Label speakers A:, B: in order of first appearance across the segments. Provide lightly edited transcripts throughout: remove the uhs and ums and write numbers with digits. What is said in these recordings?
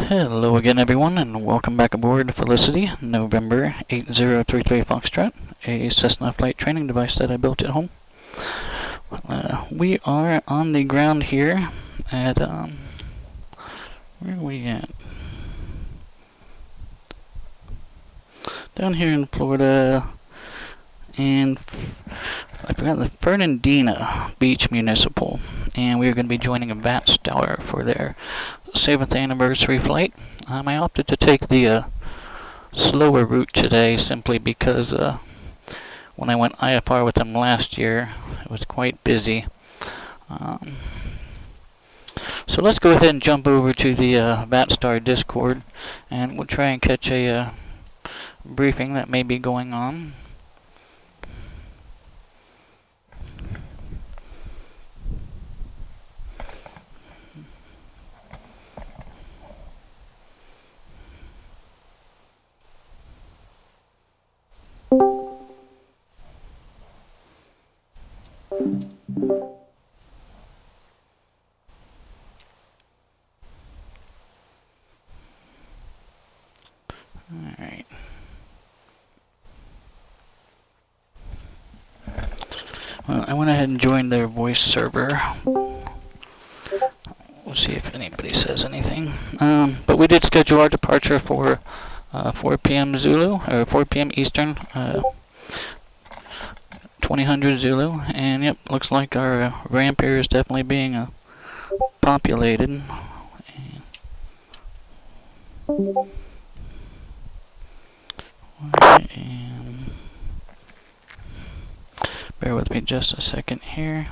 A: Hello again, everyone, and welcome back aboard Felicity, November 8033 Foxtrot, a Cessna flight training device that I built at home. We are on the ground here at, where are we at? Down here in Florida, and I forgot the Fernandino Beach Municipal, and we're going to be joining a Vatstar for their 7th anniversary flight. I opted to take the slower route today simply because when I went IFR with them last year, it was quite busy. So let's go ahead and jump over to the Vatstar Discord, and we'll try and catch a briefing that may be going on. Alright. Well, I went ahead and joined their voice server. We'll see if anybody says anything. But we did schedule our departure for 4 p.m. Zulu, or 4 p.m. Eastern, 2000 Zulu, and yep, looks like our ramp here is definitely being populated. And bear with me just a second here.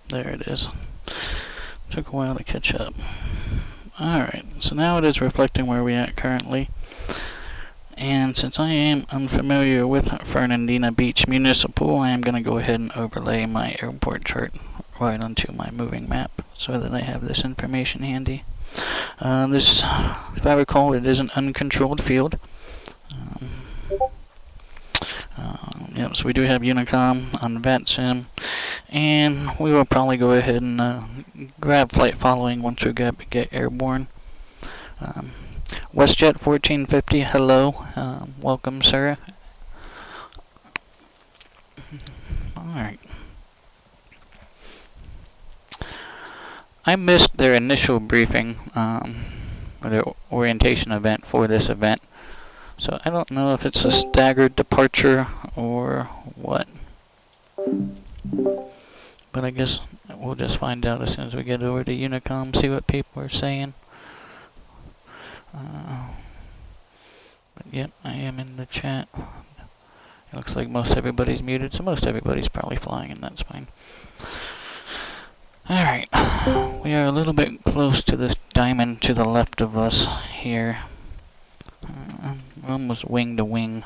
A: There it is. Took a while to catch up. Alright, so now it is reflecting where we're at currently. And since I am unfamiliar with Fernandino Beach Municipal, I am going to go ahead and overlay my airport chart right onto my moving map so that I have this information handy. This, if I recall, it is an uncontrolled field. Yep, so we do have Unicom on VATSIM, and we will probably go ahead and grab flight following once we get airborne. WestJet 1450, hello, welcome, sir. Alright. I missed their initial briefing, or their orientation event for this event. So I don't know if it's a staggered departure or what. But I guess we'll just find out as soon as we get over to Unicom, see what people are saying. But yep, I am in the chat. It looks like most everybody's muted, so most everybody's probably flying, and that's fine. Alright, we are a little bit close to this diamond to the left of us here. Almost wing to wing.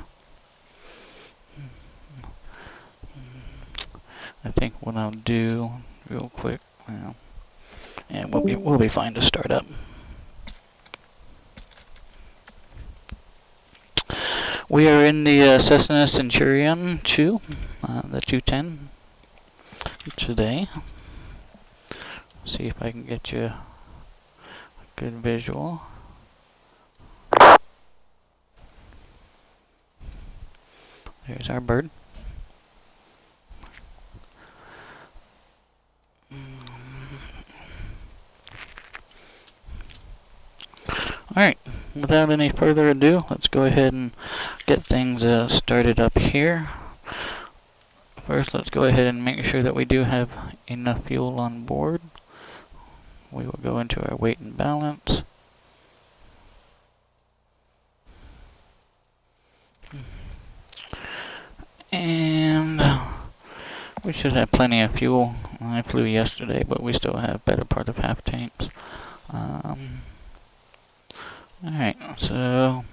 A: I think what I'll do real quick, well, yeah, we'll be fine to start up. We are in the Cessna Centurion 2, the 210 today. See if I can get you a good visual. There's our bird. Alright, without any further ado, let's go ahead and get things started up here. First, let's go ahead and make sure that we do have enough fuel on board. We will go into our weight and balance. we should have plenty of fuel. I flew yesterday, but we still have better part of half tanks. Alright, so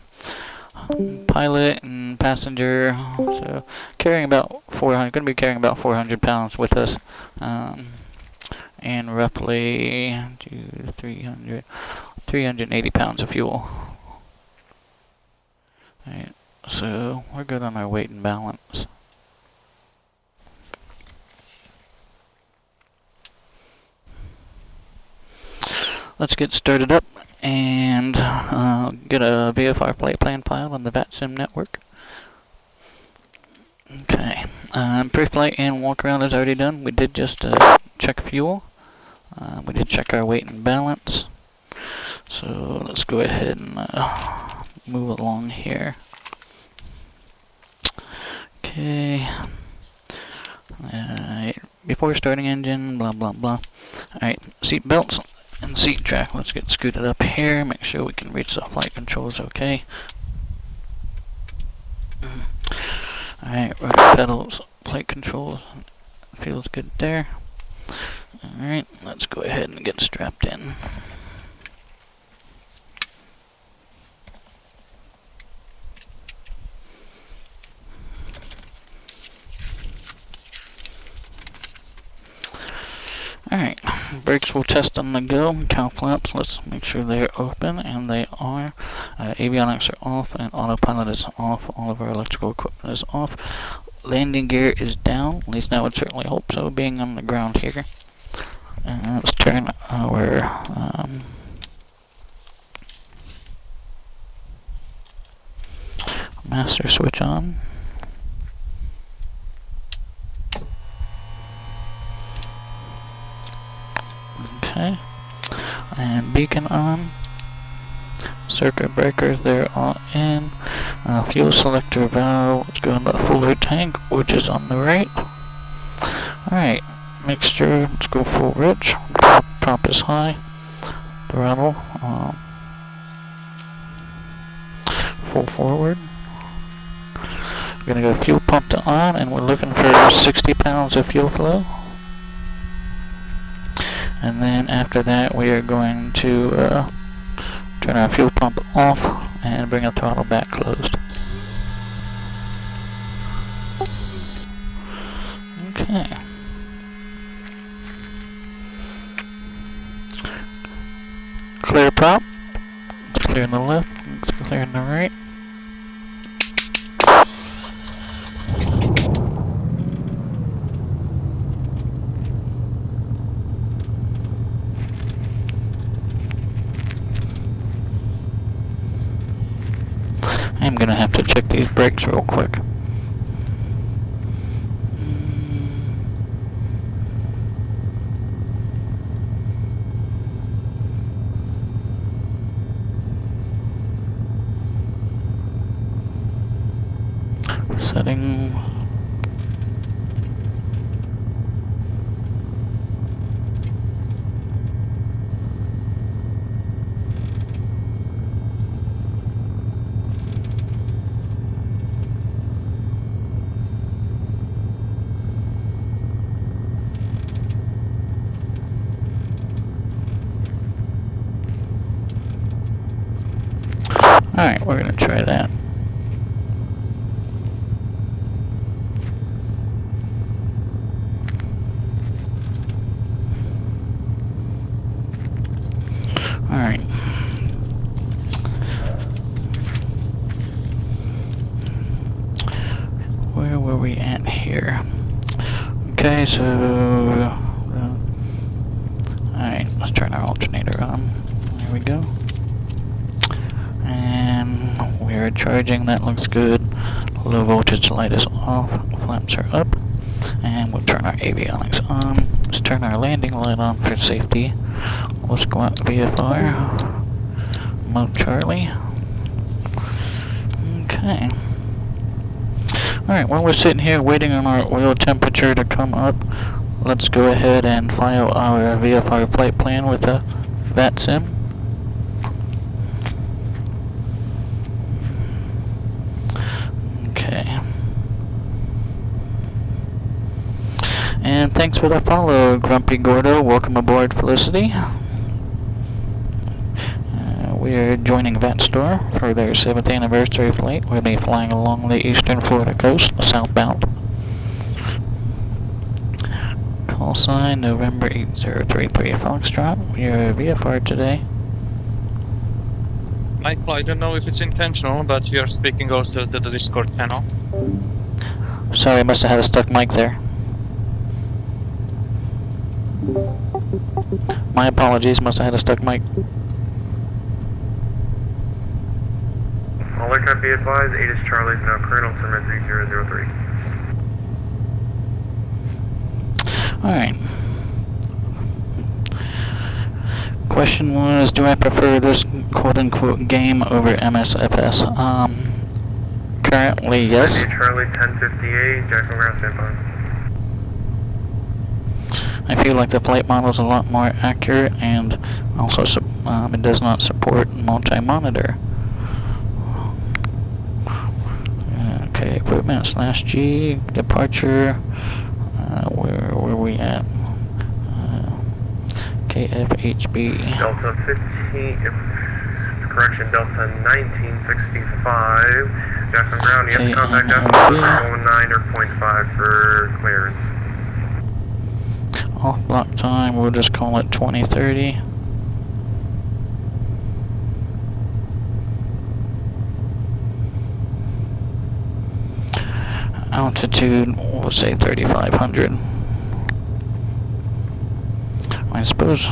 A: pilot and passenger, so carrying about 400, going to be carrying about 400 pounds with us, and roughly 380 pounds of fuel. Alright, so we're good on our weight and balance. Let's get started up and get a Vfr Flight Plan file on the VATSIM network. Okay, pre-flight and walk-around is already done. We did just check fuel. We did check our weight and balance. So let's go ahead and move along here. Okay. Before starting engine, blah blah blah. Alright, seat belts and seat track. Let's get scooted up here. Make sure we can reach the flight controls okay. Alright, rudder pedals, flight controls. Feels good there. Alright, let's go ahead and get strapped in. Alright, brakes we'll test on the go. Cow flaps, let's make sure they're open, and they are. Avionics are off, and autopilot is off. All of our electrical equipment is off. Landing gear is down, at least I would certainly hope so, being on the ground here. Let's turn our master switch on. Okay, and beacon on. Circuit breakers, they're all in. Fuel selector valve, let's go in the fuller tank, which is on the right. Alright, mixture, let's go full rich. Prop is high. Throttle, full forward. We're gonna go fuel pump to on, and we're looking for 60 pounds of fuel flow. And then after that, we are going to turn our fuel pump off and bring the throttle back closed. Okay. Clear prop. It's clear in the left. It's clear in the right. I'm gonna have to check these brakes real quick. Setting. Alright, we're gonna try that. Alright. Where were we at here? Okay, so alright, let's turn our alternator on. There we go. And we are charging, that looks good. Low voltage light is off, flaps are up. And we'll turn our avionics on. Let's turn our landing light on for safety. Let's go out VFR. Mode Charlie. Okay. Alright, while we're sitting here waiting on our oil temperature to come up, let's go ahead and file our VFR flight plan with a VATSIM. Okay. And thanks for the follow, Grumpy Gordo. Welcome aboard, Felicity. We're joining Vatstar for their 7th anniversary flight. We'll be flying along the eastern Florida coast, southbound. Call sign November 8033F Foxtrot. We're VFR today.
B: Michael, I don't know if it's intentional, but you're speaking also to the Discord channel.
A: Sorry, I must have had a stuck mic there. My apologies, must have had a stuck mic.
C: All aircraft be advised, 8 is Charlie's now current altimeter 3003.
A: Alright. Question was, do I prefer this quote-unquote game over MSFS? Currently, yes.
C: Charlie 1058, Jacksonville ground standby.
A: I feel like the flight model is a lot more accurate, and also it does not support multi-monitor. Okay, equipment /G, departure, where were we at? KFHB.
C: Delta 15, correction, Delta 1965, Jackson ground, you have to contact Jacksonville 19 or 0.5 for clearance.
A: Off block time, we'll just call it 2030. Altitude, we'll say 3,500. I suppose.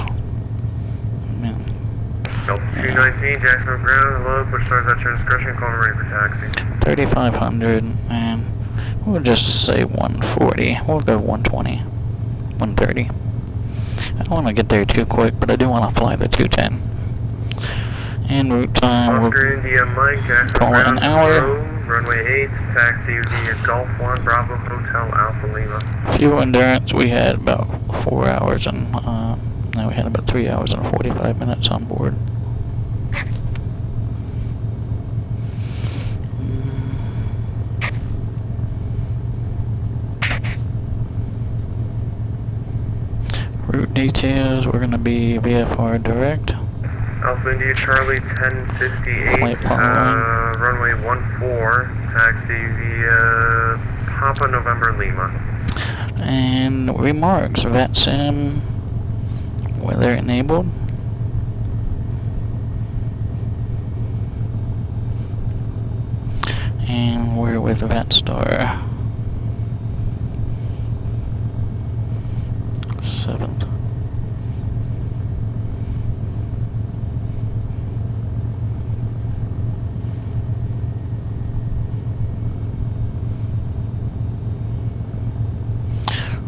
C: Delta 219, Jacksonville ground, hello, push stars at your discretion, call me ready for taxi.
A: 3,500, and we'll just say 140. We'll go 120, 130. I don't want to get there too quick, but I do want to fly the 210. And route time, we'll
C: India Mike,
A: call it an hour.
C: Runway 8, taxi via Gulf 1, Bravo Hotel, Alpha Lima.
A: Fuel endurance, we had about 4 hours and, no, we had about 3 hours and 45 minutes on board. Route details, we're going to be VFR direct.
C: Alpha India Charlie 1058, runway 14, taxi via Papa November Lima.
A: And remarks, VATSIM, weather enabled. And we're with Vatstar. 7th.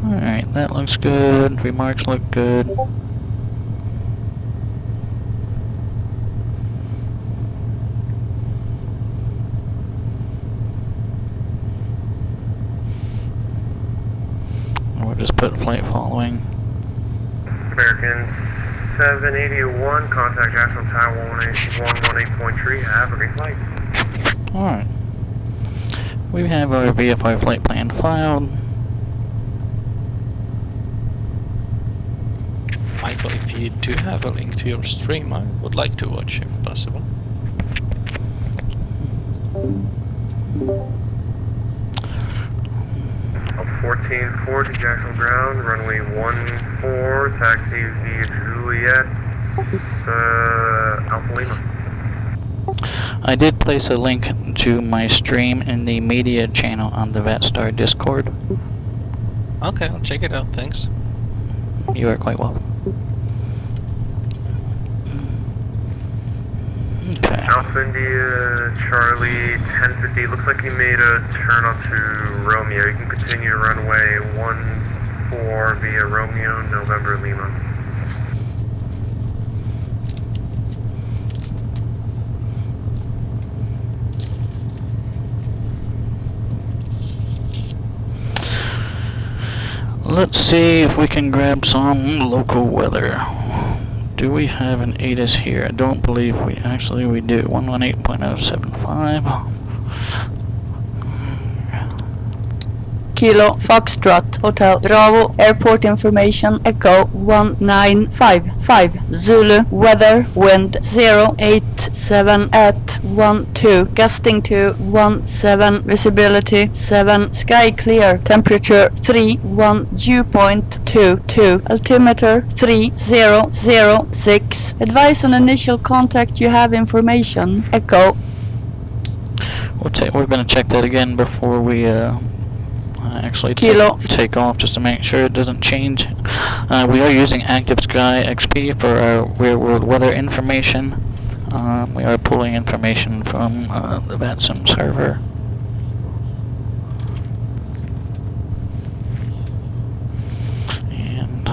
A: Alright, that looks good. Remarks look good. We'll just put flight following.
C: American 781, contact Jacksonville Tower 118.3, have a great flight.
A: Alright. We have our Vfr Flight Plan filed.
B: Michael, if you do have a link to your stream, I would like to watch if possible.
C: Of 1440, Jacksonville ground, runway 14, taxi via Juliet, Alpha Lima.
A: I did place a link to my stream in the media channel on the Vatstar Discord.
B: Okay, I'll check it out, thanks.
A: You are quite welcome. Okay.
C: Alpha India Charlie 1050, looks like you made a turn onto Romeo. You can continue to runway 14 via Romeo, November Lima.
A: Let's see if we can grab some local weather. Do we have an ATIS here? I don't believe we do. 118.075.
D: Kilo Foxtrot Hotel Bravo Airport information Echo 1955 Zulu weather wind 087 at 12 gusting to 17 visibility 7 sky clear temperature 31 dew point 22 altimeter 3006 advise on initial contact you have information Echo.
A: We're going to check that again before we actually take off, just to make sure it doesn't change. We are using Active Sky XP for our real world weather information. We are pulling information from the VATSIM server. And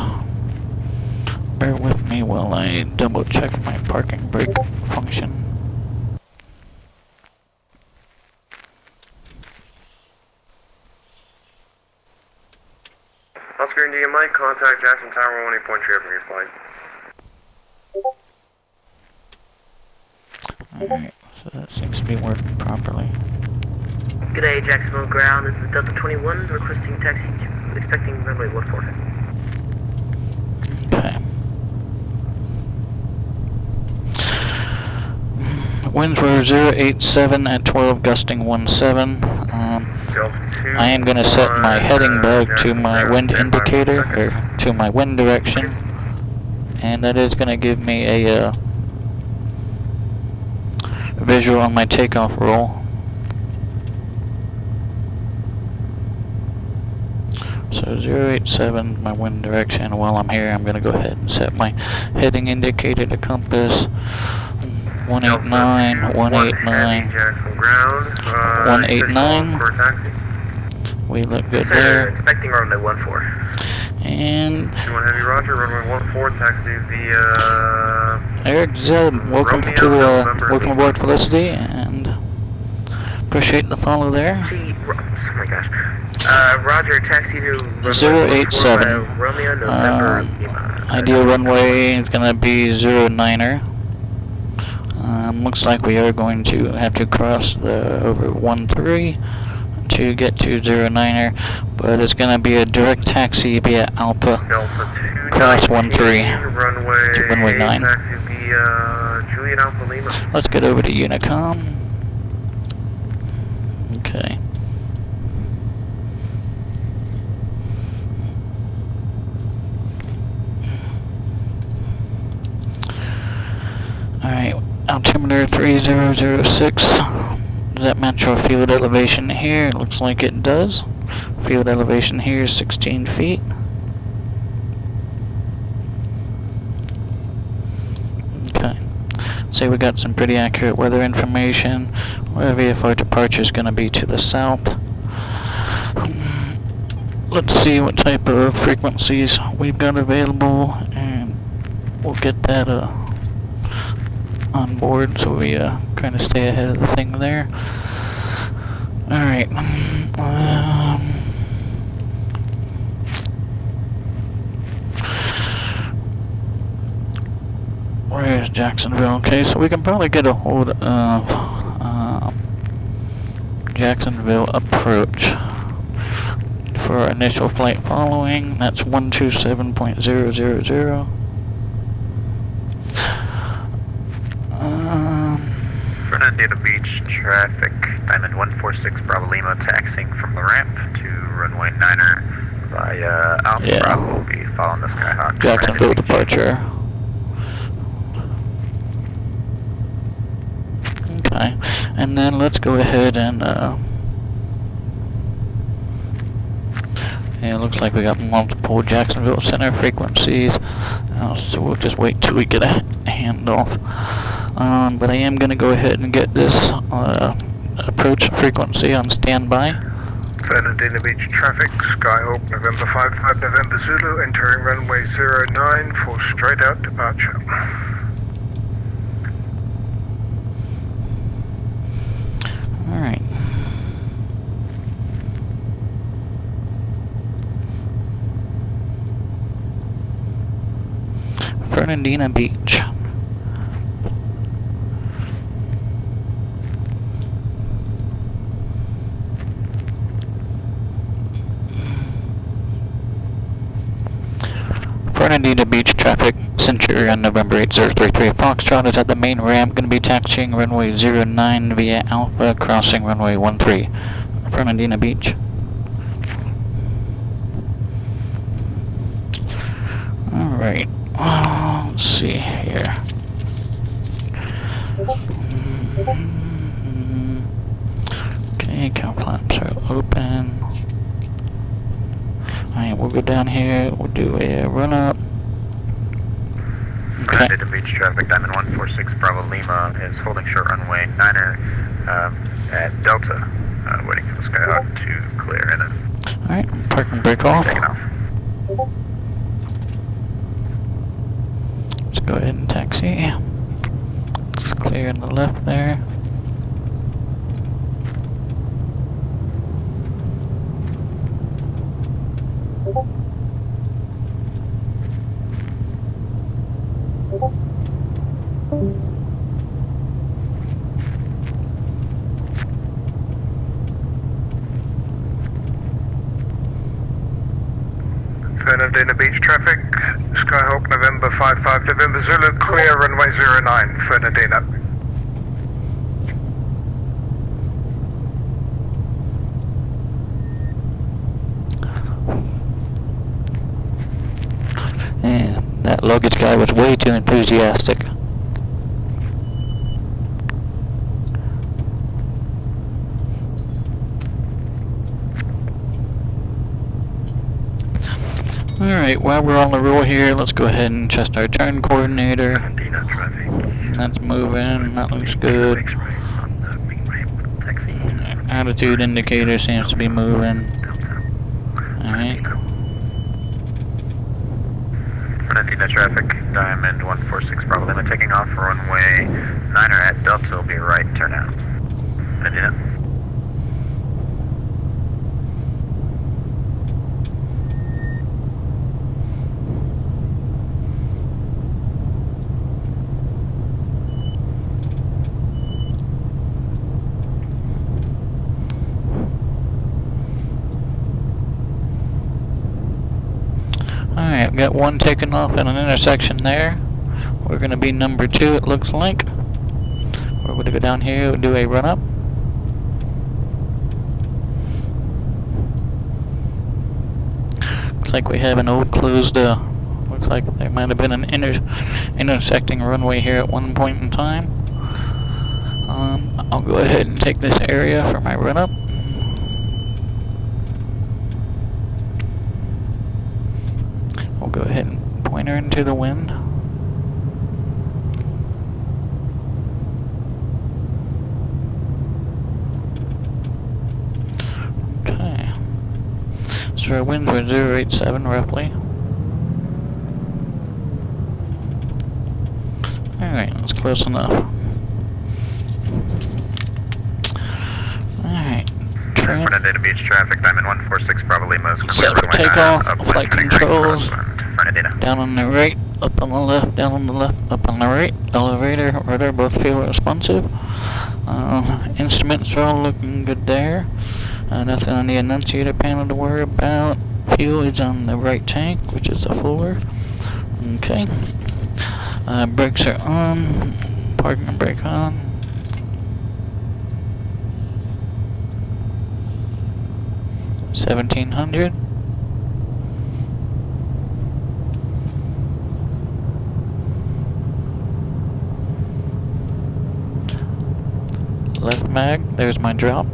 A: bear with me while I double check my parking brake function.
C: Oscar India Mike, contact Jackson Tower 18.3 from your flight.
A: Alright, so that seems to be working properly.
E: G'day, Jacksonville Ground, this is Delta 21, requesting taxi, expecting runway 14.
A: Okay. Winds were 087 at 12, gusting 17. I am going to set my heading bug to my wind indicator, or to my wind direction, and that is going to give me a visual on my takeoff roll. So 087 my wind direction. While I'm here, I'm going to go ahead and set my heading indicator to compass 189, 189, 189. We look good there.
E: Expecting runway 14.
A: And
C: 21 Heavy Roger, runway 14, taxi via
A: Eric Zed, welcome welcome aboard Felicity, and appreciate the follow there.
E: Oh my gosh. Roger, taxi to
A: 087.
E: Romeo, November,
A: Ideal runway is going to be 09er. Looks like we are going to have to cross the over 13 to get to 09er, but it's going to be a direct taxi via Alpha, cross 13 to runway 9.
C: Taxi via Juliet Alpha Lima.
A: Let's get over to Unicom. Okay. Alright, altimeter 3006. Does that match our field elevation here? It looks like it does. Field elevation here is 16 feet. Okay. So we got some pretty accurate weather information. Our VFR departure is going to be to the south. Let's see what type of frequencies we've got available, and we'll get that on board, so we kind of stay ahead of the thing there. Alright. Where's Jacksonville? Okay, so we can probably get a hold of Jacksonville Approach for our initial flight following. That's 127.000.
F: Fernandino Beach traffic, Diamond 146 Bravo Lima, taxiing from the ramp to runway 9er via Alpha Bravo. Will be following the Skyhawk.
A: Jacksonville departure. Okay, and then let's go ahead and it looks like we got multiple Jacksonville Center frequencies, so we'll just wait till we get a handoff. But I am going to go ahead and get this approach frequency on standby.
G: Fernandino Beach traffic, Skyhawk November 55 November Zulu, entering runway 09 for straight out departure.
A: Alright. Fernandino Beach. Fernandino Beach traffic, Centurion November 8033 Foxtrot is at the main ramp, going to be taxiing runway 09 via Alpha, crossing runway 13. Fernandino Beach. Alright, let's see here. Okay, cow flaps are open. Alright, we'll go down here, we'll do a run up. Okay.
F: Fernandino Beach traffic, Diamond 146 Bravo Lima is holding short runway 9er at Delta, waiting for the Skyhawk to clear and then.
A: Alright, park and brake off.
F: Taking off.
A: Let's go ahead and taxi. Let's clear in the left there.
G: Fernandino Beach traffic, Skyhawk November 55 November Zulu, clear runway 09, Fernandino.
A: And that luggage guy was way too enthusiastic. Alright, while we're on the roll here, let's go ahead and test our turn coordinator. That's moving, that looks good. Attitude indicator seems to be moving. Alright.
F: Fernandino traffic, Diamond 146 Bravo Lima taking off runway 9er at Delta will be right turn out. Fernandino.
A: Alright, I've got one taken off at an intersection there. We're going to be number 2, it looks like. We're going to go down here and do a run up. Looks like we have an old closed, looks like there might have been an intersecting runway here at one point in time. I'll go ahead and take this area for my run up. We'll go ahead and point her into the wind. Okay. So our winds were 087 roughly. Alright, that's close enough. Alright.
F: Fernandino Beach traffic, Diamond 146 Bravo Lima is clear
A: Set for
F: runway 9er,
A: takeoff,
F: upwind
A: flight
F: turning right
A: controls.
F: crosswind, Fernandino.
A: Down on the right, up on the left, down on the left, up on the right. Elevator, rudder, both feel responsive. Instruments are all looking good there. Nothing on the annunciator panel to worry about. Fuel is on the right tank, which is a fuller. Okay. Brakes are on. Parking brake on. $1,700. Left mag, there's my drop.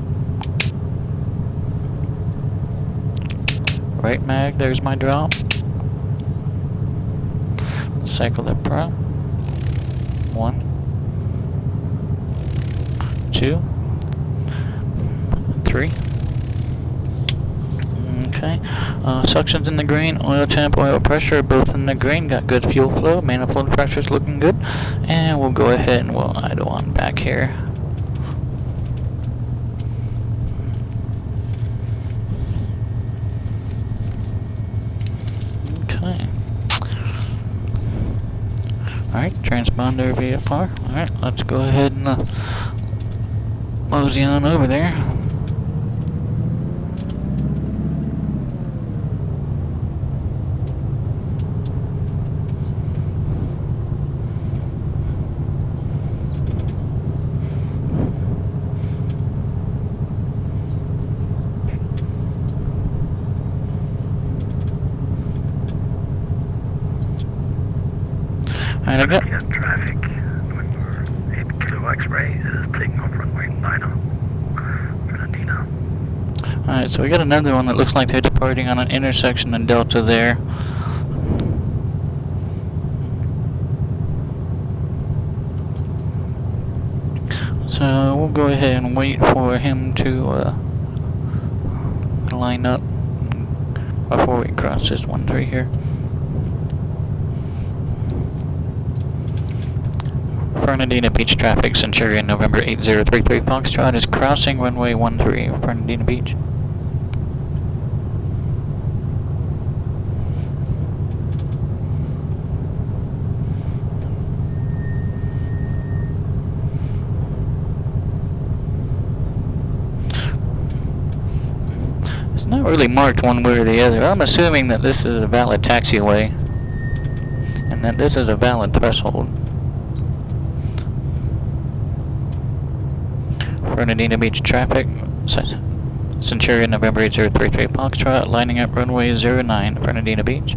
A: Right mag, there's my drop. Cycle it pro. 1, 2, 3. Okay. Suctions in the green, oil temp, oil pressure, both in the green. Got good fuel flow. Manifold pressure's looking good. And we'll go ahead and we'll idle on back here. Okay. Alright, transponder VFR. Alright, let's go ahead and mosey on over there. Alright, I got...
F: Traffic, November 8 Kilo X-ray is taking off runway 90, Fernandino.
A: Alright, so we got another one that looks like they're departing on an intersection in Delta there. So we'll go ahead and wait for him to line up before we cross this 1-3 here. Fernandino Beach traffic, Centurion November 8033 Foxtrot is crossing runway 13, Fernandino Beach. It's not really marked one way or the other. I'm assuming that this is a valid taxiway and that this is a valid threshold. Fernandino Beach traffic, Centurion November 8033 Foxtrot, lining up runway 09, Fernandino Beach.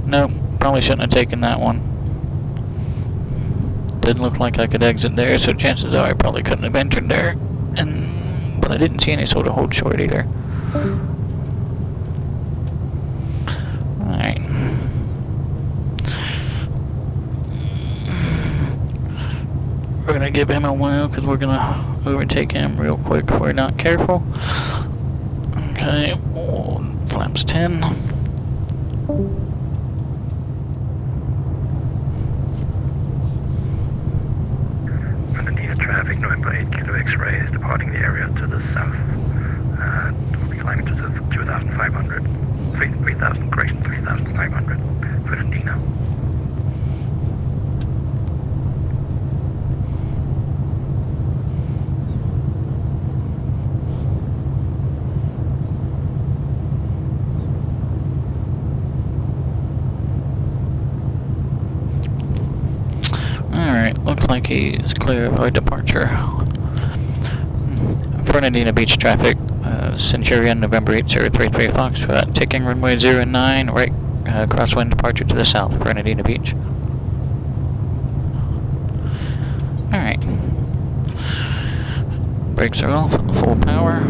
A: Nope, probably shouldn't have taken that one. Didn't look like I could exit there, so chances are I probably couldn't have entered there. But I didn't see any sort of hold short either. Alright. We're gonna give him a while because we're gonna overtake him real quick if we're not careful. Okay, flaps 10.
F: Fernandino traffic, November 8 Kilo X-ray is departing the area to the south. We'll be climbing to the 2,500, 3,000, correction, 3,500, Fernandino.
A: Alright, looks like he's clear of our departure. Fernandino Beach traffic, Centurion November 8033 Foxtrot, taking runway 09, right crosswind departure to the south, Fernandino Beach. Alright. Brakes are off, full power.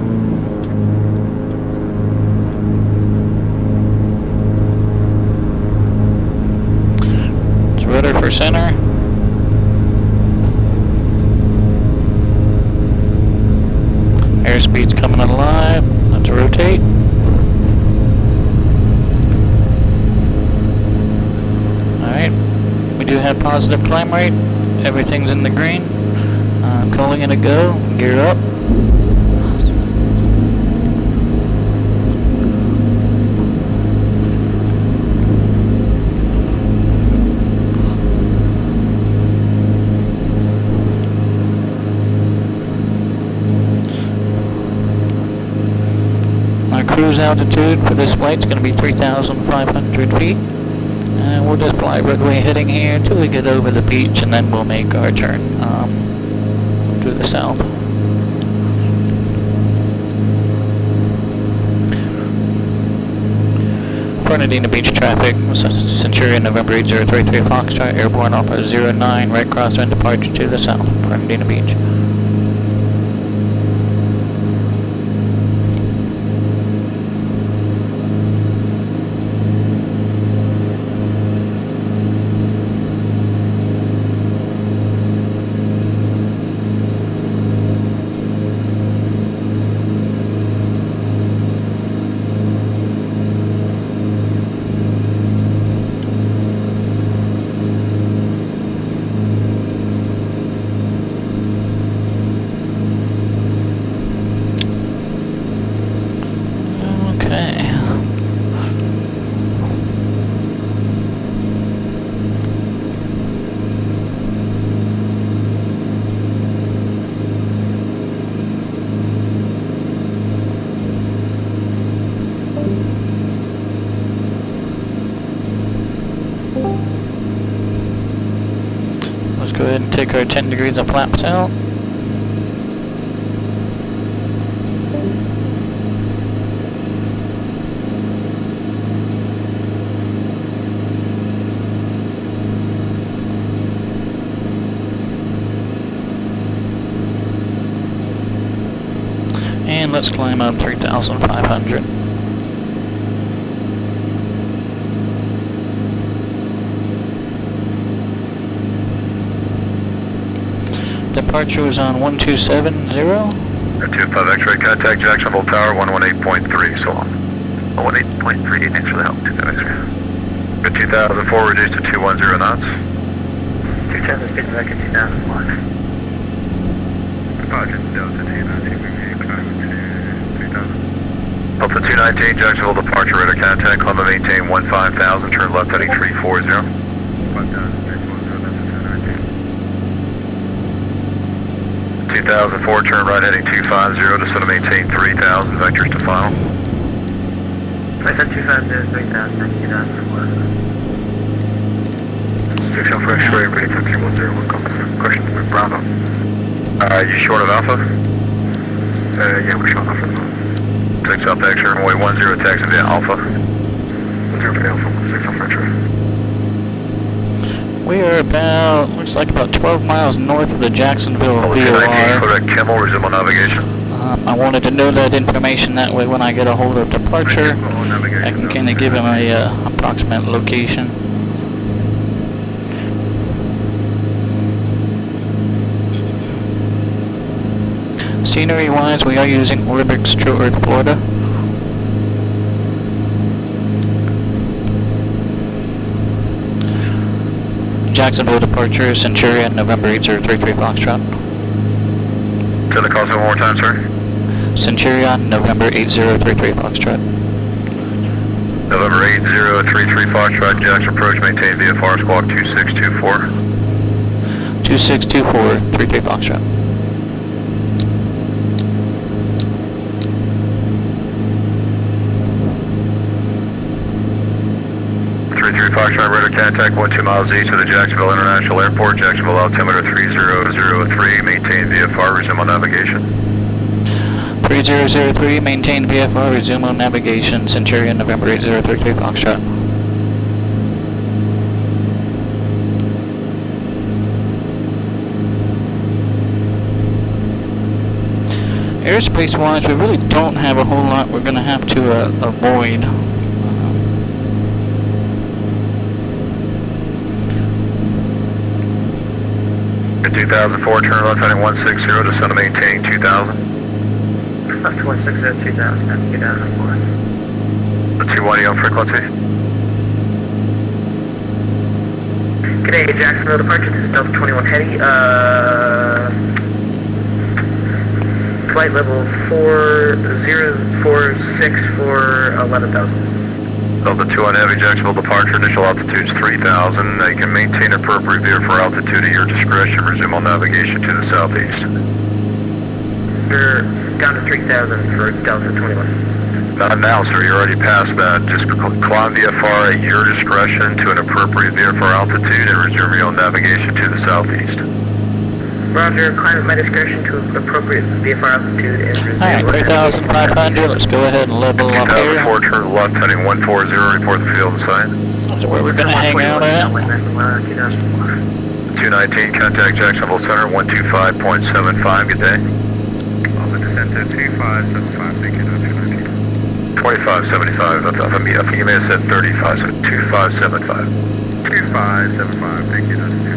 A: It's rudder for center. Airspeed's coming alive. Let's rotate. Alright. We do have positive climb rate. Everything's in the green. I'm calling it a go. Gear up. Cruise altitude for this flight is going to be 3,500 feet. And we'll just fly runway heading here until we get over the beach, and then we'll make our turn to the south. Fernandino Beach traffic, Centurion November 8033 Foxtrot, airborne Alpha 09, right crosswind departure to the south, Fernandino Beach. Go ahead and take our 10 degrees of flaps out. And let's climb up 3,500. Departure was on 1270.
G: 25 X-ray, contact Jacksonville Tower 118.3, so long.
F: 118.3, thanks for the help, 25 X-ray.
G: Good 2004, reduced to 210 knots.
E: 2000 speed record 2001.
C: Departure Delta 219, climb to 3000.
G: Delta 219, Jacksonville departure radar contact, climb and maintain 15,000, turn left heading 340.
C: 5000, 340, that's a
G: 2004, turn right heading 250, descend and maintain 3,000, vectors to final.
E: I said 250, 3000, 2004.
G: 6 Alpha X-ray, ready for 3101, question with Bravo. You short of Alpha?
F: Yeah, we're short of Alpha.
G: 6 Alpha X-ray, runway 10, taxi via Alpha.
F: 10 via Alpha, 6 Alpha X-ray.
A: We are about, looks like about 12 miles north of the Jacksonville VOR.
G: 219, Kodak Kimmel, resume on navigation.
A: I wanted to know that information, that way when I get a hold of departure, I can kind of give him a approximate location. Scenery-wise, we are using Orbix True Earth, Florida. Jacksonville departure, Centurion, November 8033 Foxtrot.
G: Say the call sign one more time, sir.
A: Centurion, November 8033 Foxtrot.
G: November 8033 Foxtrot, Jackson Approach, maintain VFR squawk 2624.
A: 2624, 33 Foxtrot.
G: 33 Foxtrot, radar contact 12 miles east of the Jacksonville International Airport, Jacksonville altimeter 3003, maintain VFR, resume on navigation.
A: 3003, maintain VFR, resume on navigation, Centurion, November 8033 Foxtrot. Airspace-wise, we really don't have a whole lot we're going to have to avoid.
G: 2004, turn left heading 160, descend to maintain 2000.
E: Left to 160, 2000, that's 2004.
G: The 210 on frequency.
E: G'day, Jacksonville departure, this is Delta 21 Heady, flight level 4046 for 11,000.
G: Delta 2 heavy, Jacksonville departure, initial altitude is 3,000. You can maintain appropriate VFR altitude at your discretion. Resume on navigation to the southeast.
E: You're down to 3,000 for Delta 21.
G: Not now, sir. You're already past that. Just climb VFR at your discretion to an appropriate VFR altitude and resume your own navigation to the southeast.
E: Roger, climb at my discretion to appropriate VFR altitude and resume.
A: Alright, 3,500, let's go ahead and level up here.
G: 2004, turn left heading 140, report the field and sign.
A: That's where we're going to hang out at.
G: 219, contact Jacksonville Center, 125.75, good day.
C: Alpha descent to 2575, thank you, 219.
G: 2575, I think you may have said 35, so 2575.
C: 2575, thank you, 219.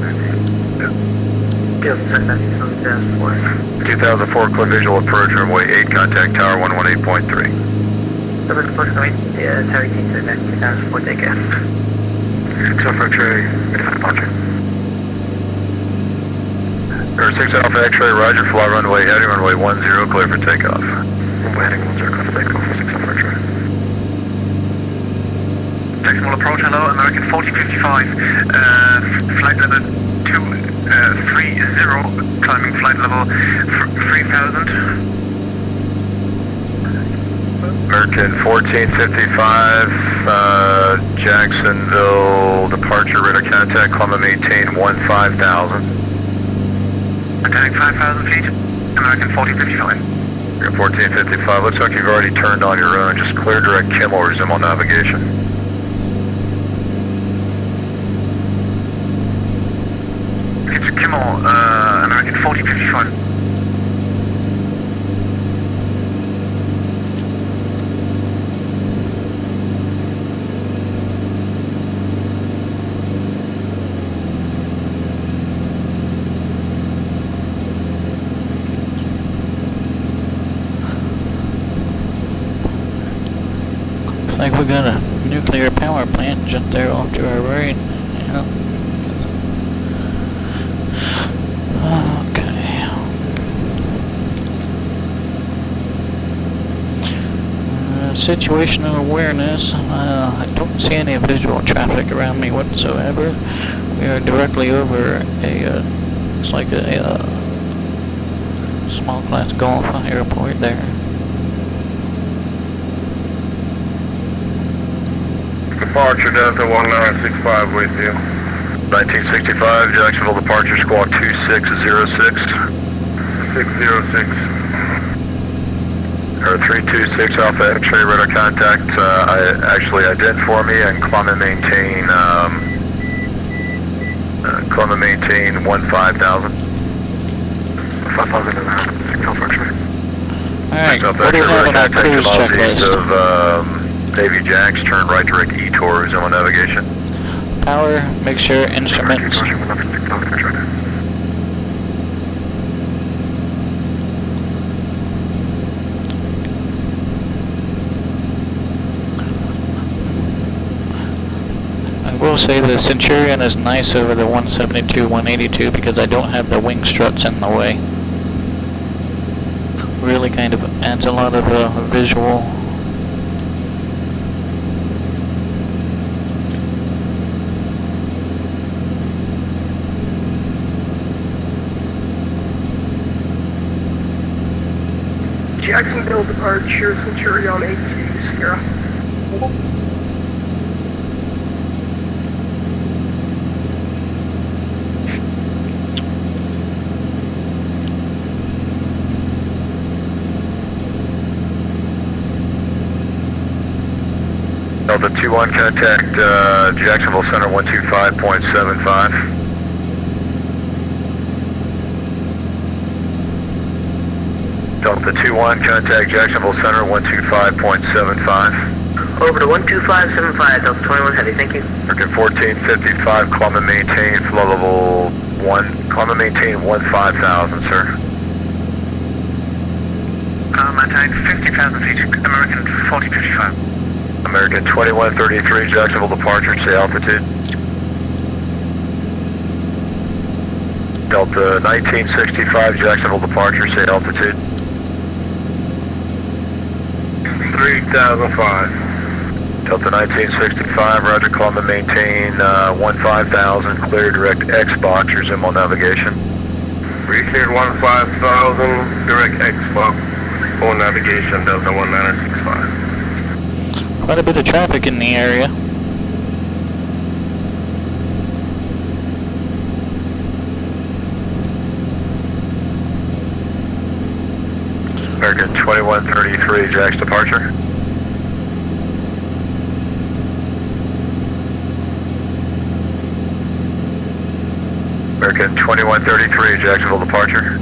G: 2004 clear visual approach, runway 8, contact tower 118.3.
E: Tower 18 to 2004, take care.
G: 6 Alpha X-ray, ready for departure. 6 Alpha X-ray, roger, fly runway heading, runway 10, clear for takeoff.
F: Runway heading 10, clear for takeoff for 6 Alpha X-ray. Jacksonville Approach, hello, American 4055, flight level 230, climbing flight level 3000.
G: American 1455, Jacksonville departure, radar contact, climb and maintain 15,000.
F: Maintaining 5,000 feet, American 1455.
G: 1455, looks like you've already turned on your own, just clear direct Kimmel, resume on navigation.
F: It's Kimmel, American 4055.
A: like we got a nuclear power plant just there off to our right. Yeah. Okay. Situational awareness. I don't see any visual traffic around me whatsoever. We are directly over a, looks like a small class golf airport there.
C: Departure Delta 1965 with you.
G: 1965, Jacksonville departure squawk 2606.
C: 606.
G: 326 Alpha X-ray radar contact. Actually ident for me and climb and maintain 15,000. 5,000 and a half. 6 Alpha X-ray.
A: Alright, what do you have on our cruise checklist?
G: Of Navy Jacks, turn right direct E-Tor, resume on navigation.
A: Power, mixture, instruments. I will say the Centurion is nice over the 172, 182 because I don't have the wing struts in the way. Really kind of adds a lot of visual.
H: Jacksonville departure, Centurion 82 Sierra.
G: Delta 21 contact Jacksonville Center 125.75. Delta 21 contact Jacksonville Center 125.75.
E: Over to 12575, Delta 21 Heavy, thank you.
G: American 1455, climb and maintain flow level 1, climb and maintain 15,000, sir.
F: Maintain 50,000 feet, American 4055.
G: American 2133, Jacksonville departure, say altitude. Delta 1965, Jacksonville departure, say altitude.
C: 3005.
G: Delta 1965, roger, climb and maintain 15,000, clear direct X-box, resume on navigation.
C: We cleared 15,000, direct X-box, on navigation, Delta 1965.
A: Quite a bit of traffic in the area.
G: American 2133, Jack's departure. American 2133, Jacksonville departure.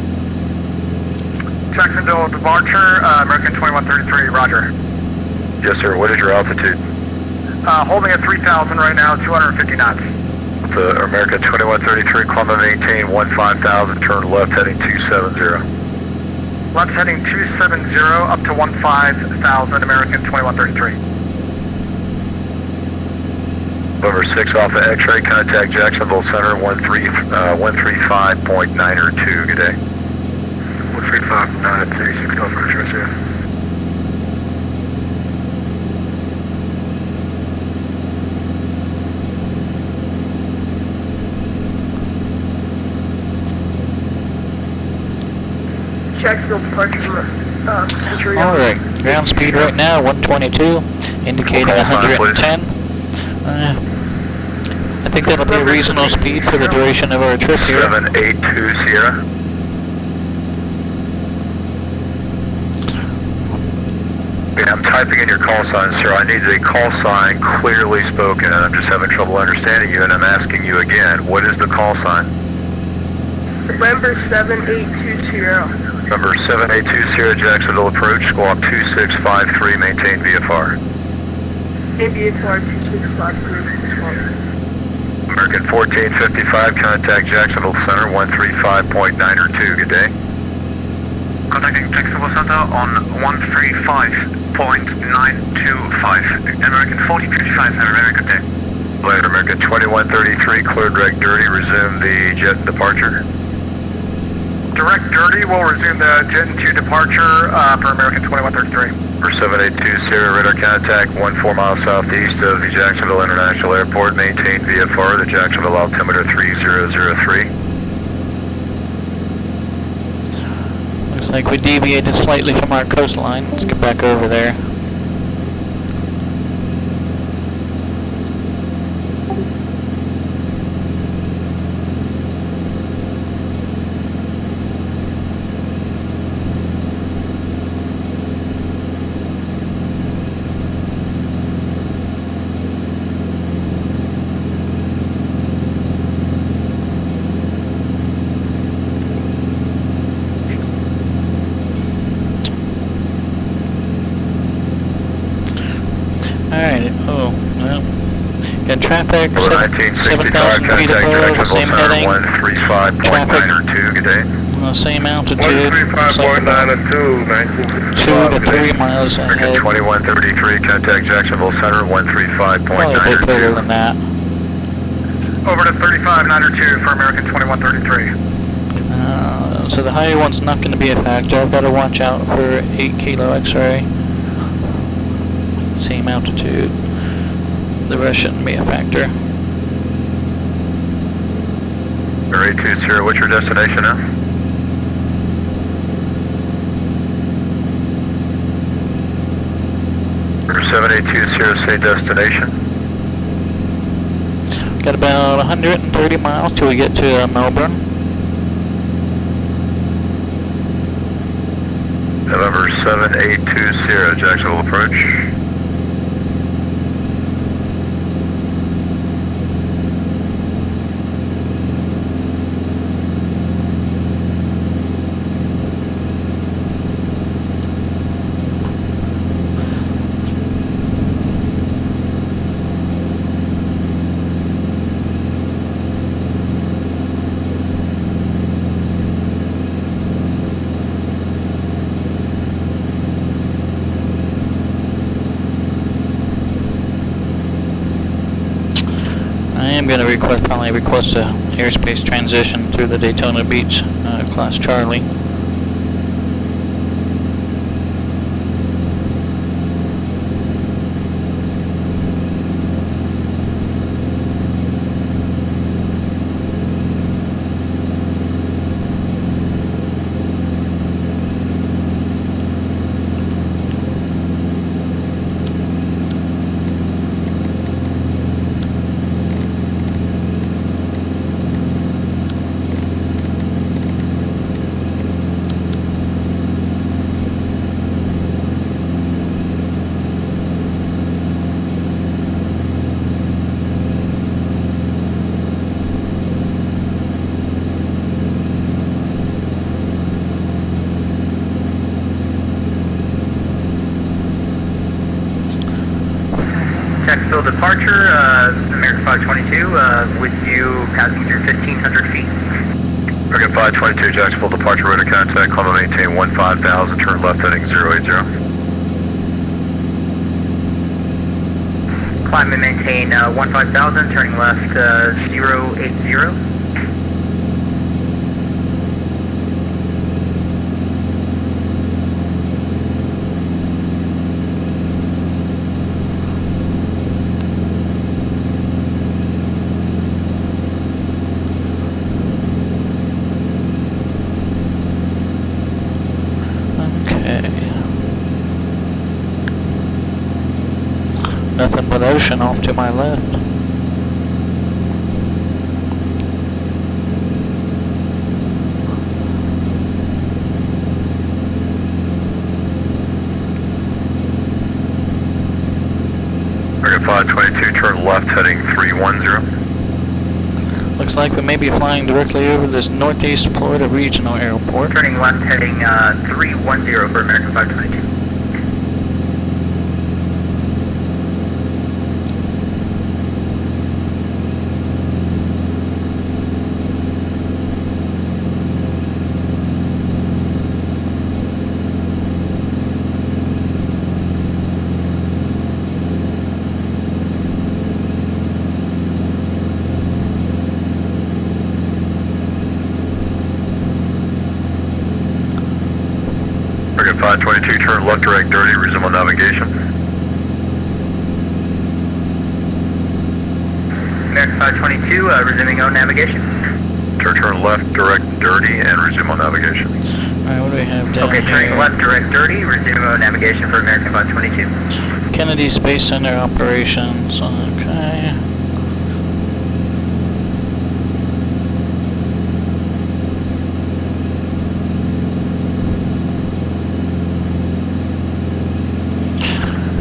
F: Jacksonville departure, American 2133, roger.
G: Yes, sir. What is your altitude?
F: Holding at 3,000 right now, 250 knots.
G: The American 2133, climb and maintain 15,000, turn left heading 270.
F: Left heading 270 up to 15,000, American 2133.
G: November 6 Alpha X-ray, contact Jacksonville Center 135.902. Good day.
C: 135.902, 6 Alpha X-ray, sir.
H: Jacksonville departure, Centurion.
A: Alright, ground speed right now 122, indicating 110. I think that'll be a reasonable speed for the duration of our trip here.
G: 782 Sierra. Okay, I'm typing in your call sign, sir. I need a call sign clearly spoken, and I'm just having trouble understanding you, and I'm asking you again, what is the call sign?
H: November 782 Sierra.
G: Number 782 Sierra, Jacksonville Approach, squawk 2653, maintain VFR.
H: VFR 2653.
G: American 1455, contact Jacksonville Center 135.902, good day. Contacting Jacksonville Center on 135.925. American 4055, have a very good day. Later, American 2133, cleared direct dirty, resume the jet departure. Direct dirty will resume the jet into departure for American 2133. For 7820, radar contact 14 miles southeast of the Jacksonville International Airport. Maintain VFR, the Jacksonville altimeter 3003.
A: Looks like we deviated slightly from our coastline. Let's get back over there. Alright, oh, well. Got traffic, 7,000 feet above, same heading.
G: 135.902, good day.
A: Same altitude, 2 to 3 miles ahead.
G: 2133, contact Jacksonville Center,
A: Probably a bit further
G: 135.902.
A: than that.
G: Over to 3592 for American 2133.
A: So the higher one's not going to be a factor. I've got to watch out for 8 kilo X-ray. Same altitude. The rest shouldn't be a factor.
G: 820, what's your destination now? For 7820, say destination.
A: Got about 130 miles till we get to Melbourne.
G: November 7820, Jacksonville Approach.
A: I'm going to probably request a airspace transition through the Daytona Beach class Charlie.
E: Jacksonville departure, American 522, with you passing through 1,500 feet.
G: American 522, Jacksonville departure, radar contact, climb and maintain 15,000, turn left heading 080.
E: Climb and maintain 15,000, turning left 080.
A: Nothing but ocean off to my left.
G: American 522, turn left heading 310.
A: Looks like we may be flying directly over this Northeast Florida Regional Airport.
E: Turning left heading 310 for American 522.
G: American 522, turn left direct dirty, resume on navigation.
E: American 522, resuming on navigation.
G: Turn left direct dirty and resume on navigation.
A: Alright, what do we have down
E: Okay,
A: here?
E: turning left direct dirty, resuming on navigation for American 522.
A: Kennedy Space Center operations. Okay.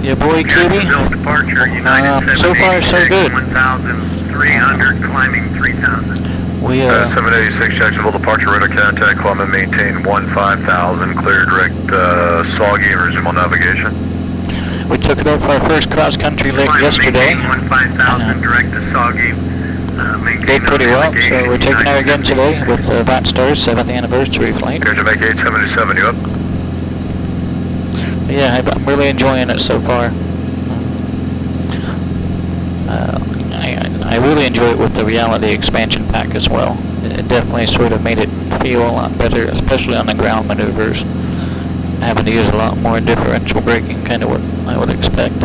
A: Yeah, boy, Kitty.
C: Jacksonville departure, United
A: So far, so good.
C: 1,300, climbing 3,000.
A: We
G: 786 Jacksonville departure, radar contact, climb and maintain 15,000, clear direct Soggy and resume on navigation.
A: we took it off our first cross country leg
C: Climb and
A: yesterday.
C: maintain 15,000, direct to Soggy.
A: Did pretty well, so we're taking her again today with Vatstar's 7th anniversary flight.
G: Here's to make 877, you up?
A: Yeah, I'm really enjoying it so far. I really enjoy it with the reality expansion pack as well. It definitely sort of made it feel a lot better, especially on the ground maneuvers. Having to use a lot more differential braking, kind of what I would expect.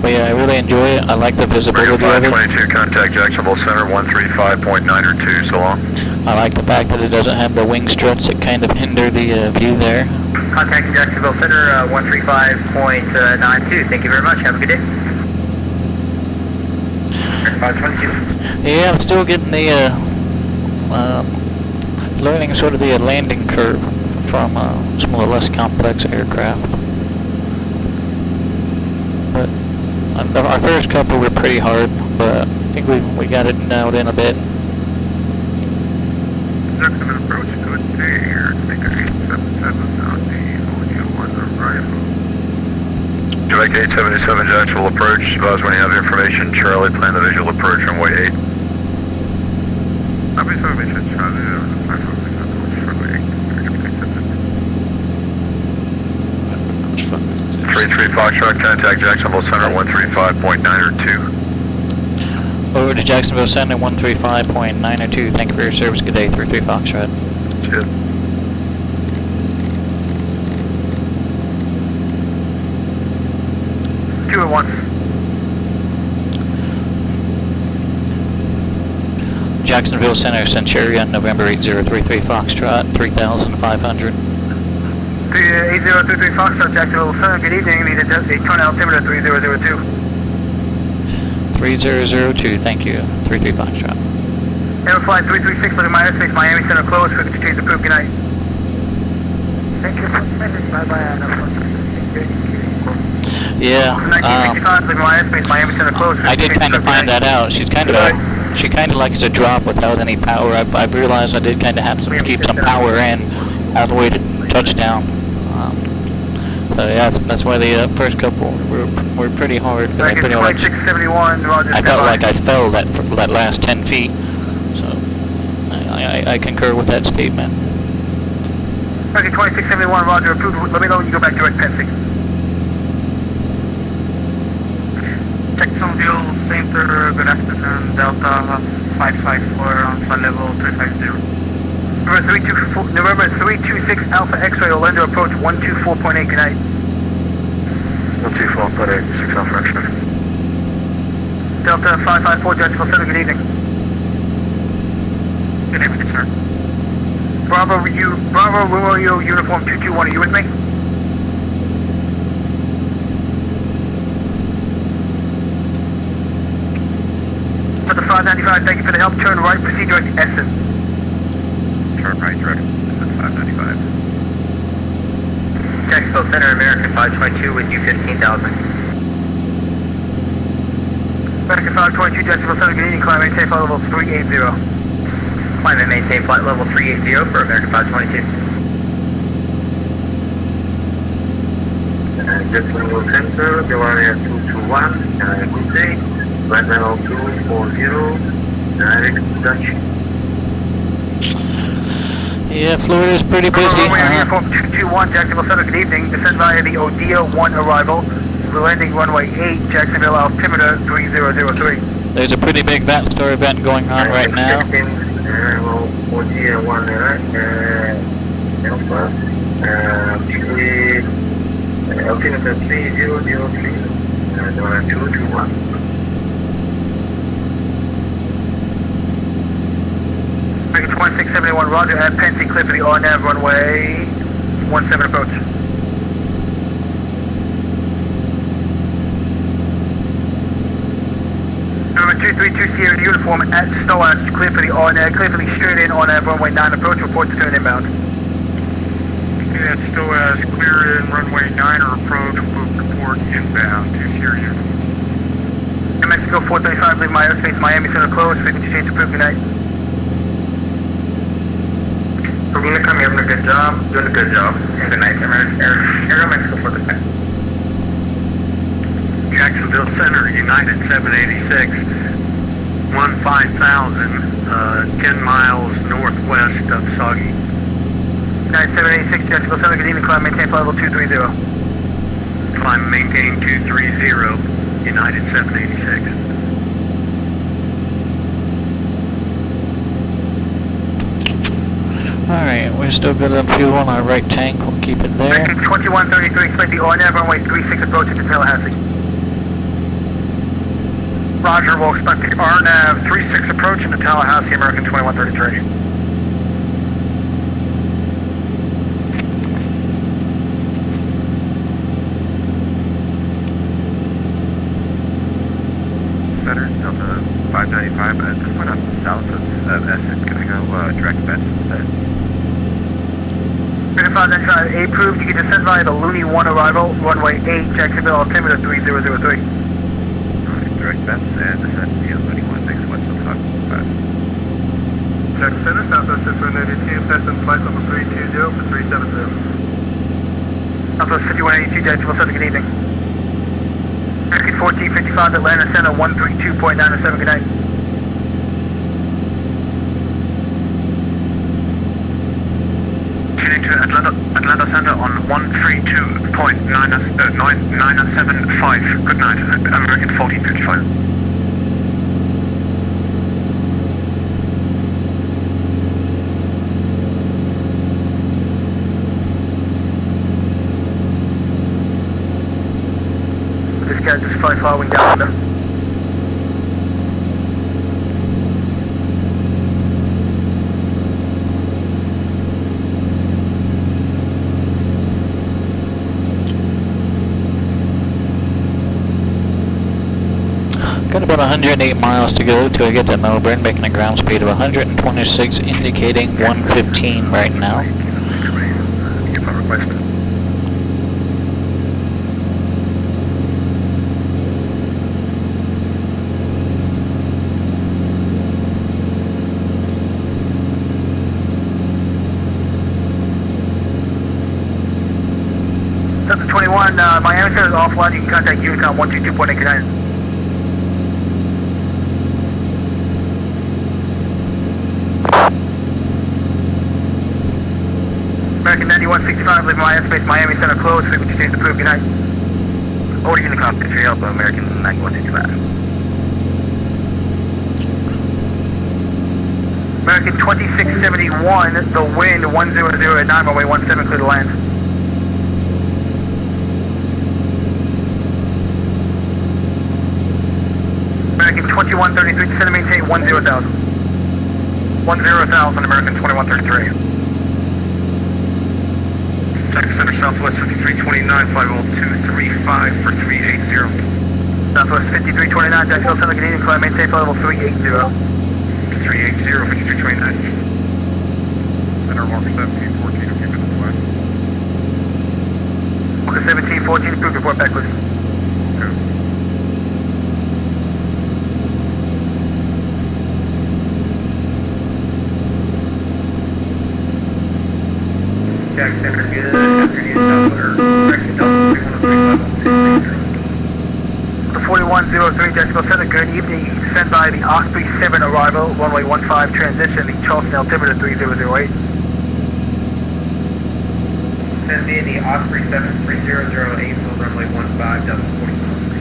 A: But yeah, I really enjoy it. I like the visibility of it.
G: 522, contact Jacksonville Center, 135.902, so long.
A: I like the fact that it doesn't have the wing struts that kind of hinder the view there.
E: Contacting Jacksonville Center, 135.92. Thank you very much. Have a good day. 522.
A: Yeah, I'm still getting the learning sort of the landing curve from some of the less complex aircraft. But our first couple were pretty hard, but I think we got it nailed in a bit.
C: Jacksonville Approach, good day here. Take a 877 on the audio on arrival.
G: Quebec 877 Jacksonville Approach, advise when you have information. Charlie, plan the visual approach runway 8.
C: I'll be information, Charlie, on the platform, runway 8.
G: 33 Foxtrot, contact Jacksonville Center, 135.902.
A: Over to Jacksonville Center, 135.902. Thank you for your service. Good day, 33 Foxtrot.
G: Good.
E: Two at once.
A: Jacksonville Center, Centurion, November 8033 Foxtrot, 3,500.
E: 8033 Foxtrot, Jacksonville Center. Good evening. Need a turn altimeter 3002.
A: 3002, thank you. 33 Foxtrot.
E: Airflight 336, looking my airspace, Miami Center closed. Frequency change approved. Good night. Thank you. Bye-bye.
A: Yeah,
E: 1965, looking my airspace, Miami Center closed.
A: I did kind of find that out. She kind of likes to drop without any power. I've realized I did kind of have to keep some power in all the way to touchdown. So yeah, that's why the first couple were pretty hard. I felt like I fell that last 10 feet. So I concur with that statement.
E: Okay, 2671, roger, approved. Let me know when you go back direct Pensick. Jacksonville Center, good afternoon, Delta 554 on flight level 350. November 326 Alpha X-ray, Orlando approach 124.8, good night.
G: 124.8, 6 Alpha X-ray.
E: Delta 554, Jacksonville Center, good evening. Good evening, sir. Bravo Romeo Uniform 221, are you with me? For the 595, thank you for the help. Turn right, proceed direct to Essen.
C: Turn right, direct, this is 595.
E: Jacksonville Center, American 522 with you 15,000. American 522, Jacksonville Center, good evening, climb and maintain flight level 380. Climb and maintain flight level 380 for American 522.
C: Jacksonville Center, Bavaria 221, good day. Flight level 240, direct Dutch.
A: Yeah, Florida's pretty busy.
E: Uniform 221, Jacksonville Center, good evening. Descend via the Odia 1 arrival. We're landing runway 8, Jacksonville altimeter 3003.
A: There's a pretty big Vatstar event going on right now.
C: Well, 40 and 1 Alpha. Actually, altimeter 3003, 221.
E: American 2671, roger, at Pensy, clear for the RNAV runway 17 approach. Number 232 Sierra uniform at STOAS, clear for the RNAV, clear for the straight in RNAV runway 9 approach, report to turn inbound.
C: At STOAS, clear in runway 9 or approach, report inbound to Sierra uniform.
E: New Mexico 435, leave my airspace, Miami Center closed, frequency change approved, good night.
C: We're going to come here, doing a good job, and good night, Aero Mexico 435. Jacksonville Center, United 786, 15,000, 10 miles northwest of Soggy.
E: United 786, Jacksonville Center, good evening, climb, maintain flight level 230.
C: Climb, maintain 230, United 786.
A: Alright, we're still good on fuel on our right tank. We'll keep it there.
E: American 2133, expect the RNAV runway 36 approach into Tallahassee.
C: Roger, we'll expect the RNAV 36 approach into Tallahassee, American 2133. Center, Delta 595, at this point I'm south of S, it's going to go direct west instead.
E: Certified Enshine A approved, you can descend via the Looney 1 arrival, runway 8, Jacksonville, altimeter 3003.
C: Direct west and descend via Looney 1, next west of Fox 5. Jackson Center, Southwest 5182, Pheasant flight level 320 for 370.
E: Southwest 5182, Jacksonville Center, good evening. American 1455, Atlanta Center, 132.97, good night.
C: Tuning to Atlanta Center on 132.975. Good night, American 1455.
E: This guy just fly following down there.
A: Got about 108 miles to go till I get to Melbourne, making a ground speed of 126, indicating 115 right now.
C: Give a request.
E: Delta 21, Miami Center is offline, you can contact Unicom 122.89. American 9165, leave my airspace, Miami Center closed, frequency change approved, good night.
C: Order Unicom, picture help, American 9165.
E: American 2671, the wind 100 at 9, runway 17, clear to land. American 2133, descend and maintain 10,000. 10,000, American 2133.
C: Jackson Center, Southwest 5329, flight level 235 for 380.
E: Southwest 5329, Jacksonville Center, Canadian, climb, maintain flight level 380.
C: 380, 5329. Center, Walker 1714, keep it this way.
E: Walker 1714, approved, report back, please.
C: Jack Center, good afternoon, correction, Delta 3103,
E: The 4103, Jacksonville Center, good evening. You can descend by the Osprey 7 arrival, runway 15, transition, the Charleston altimeter 3008.
C: Send me the Osprey 73008, full runway 15, Delta 4103.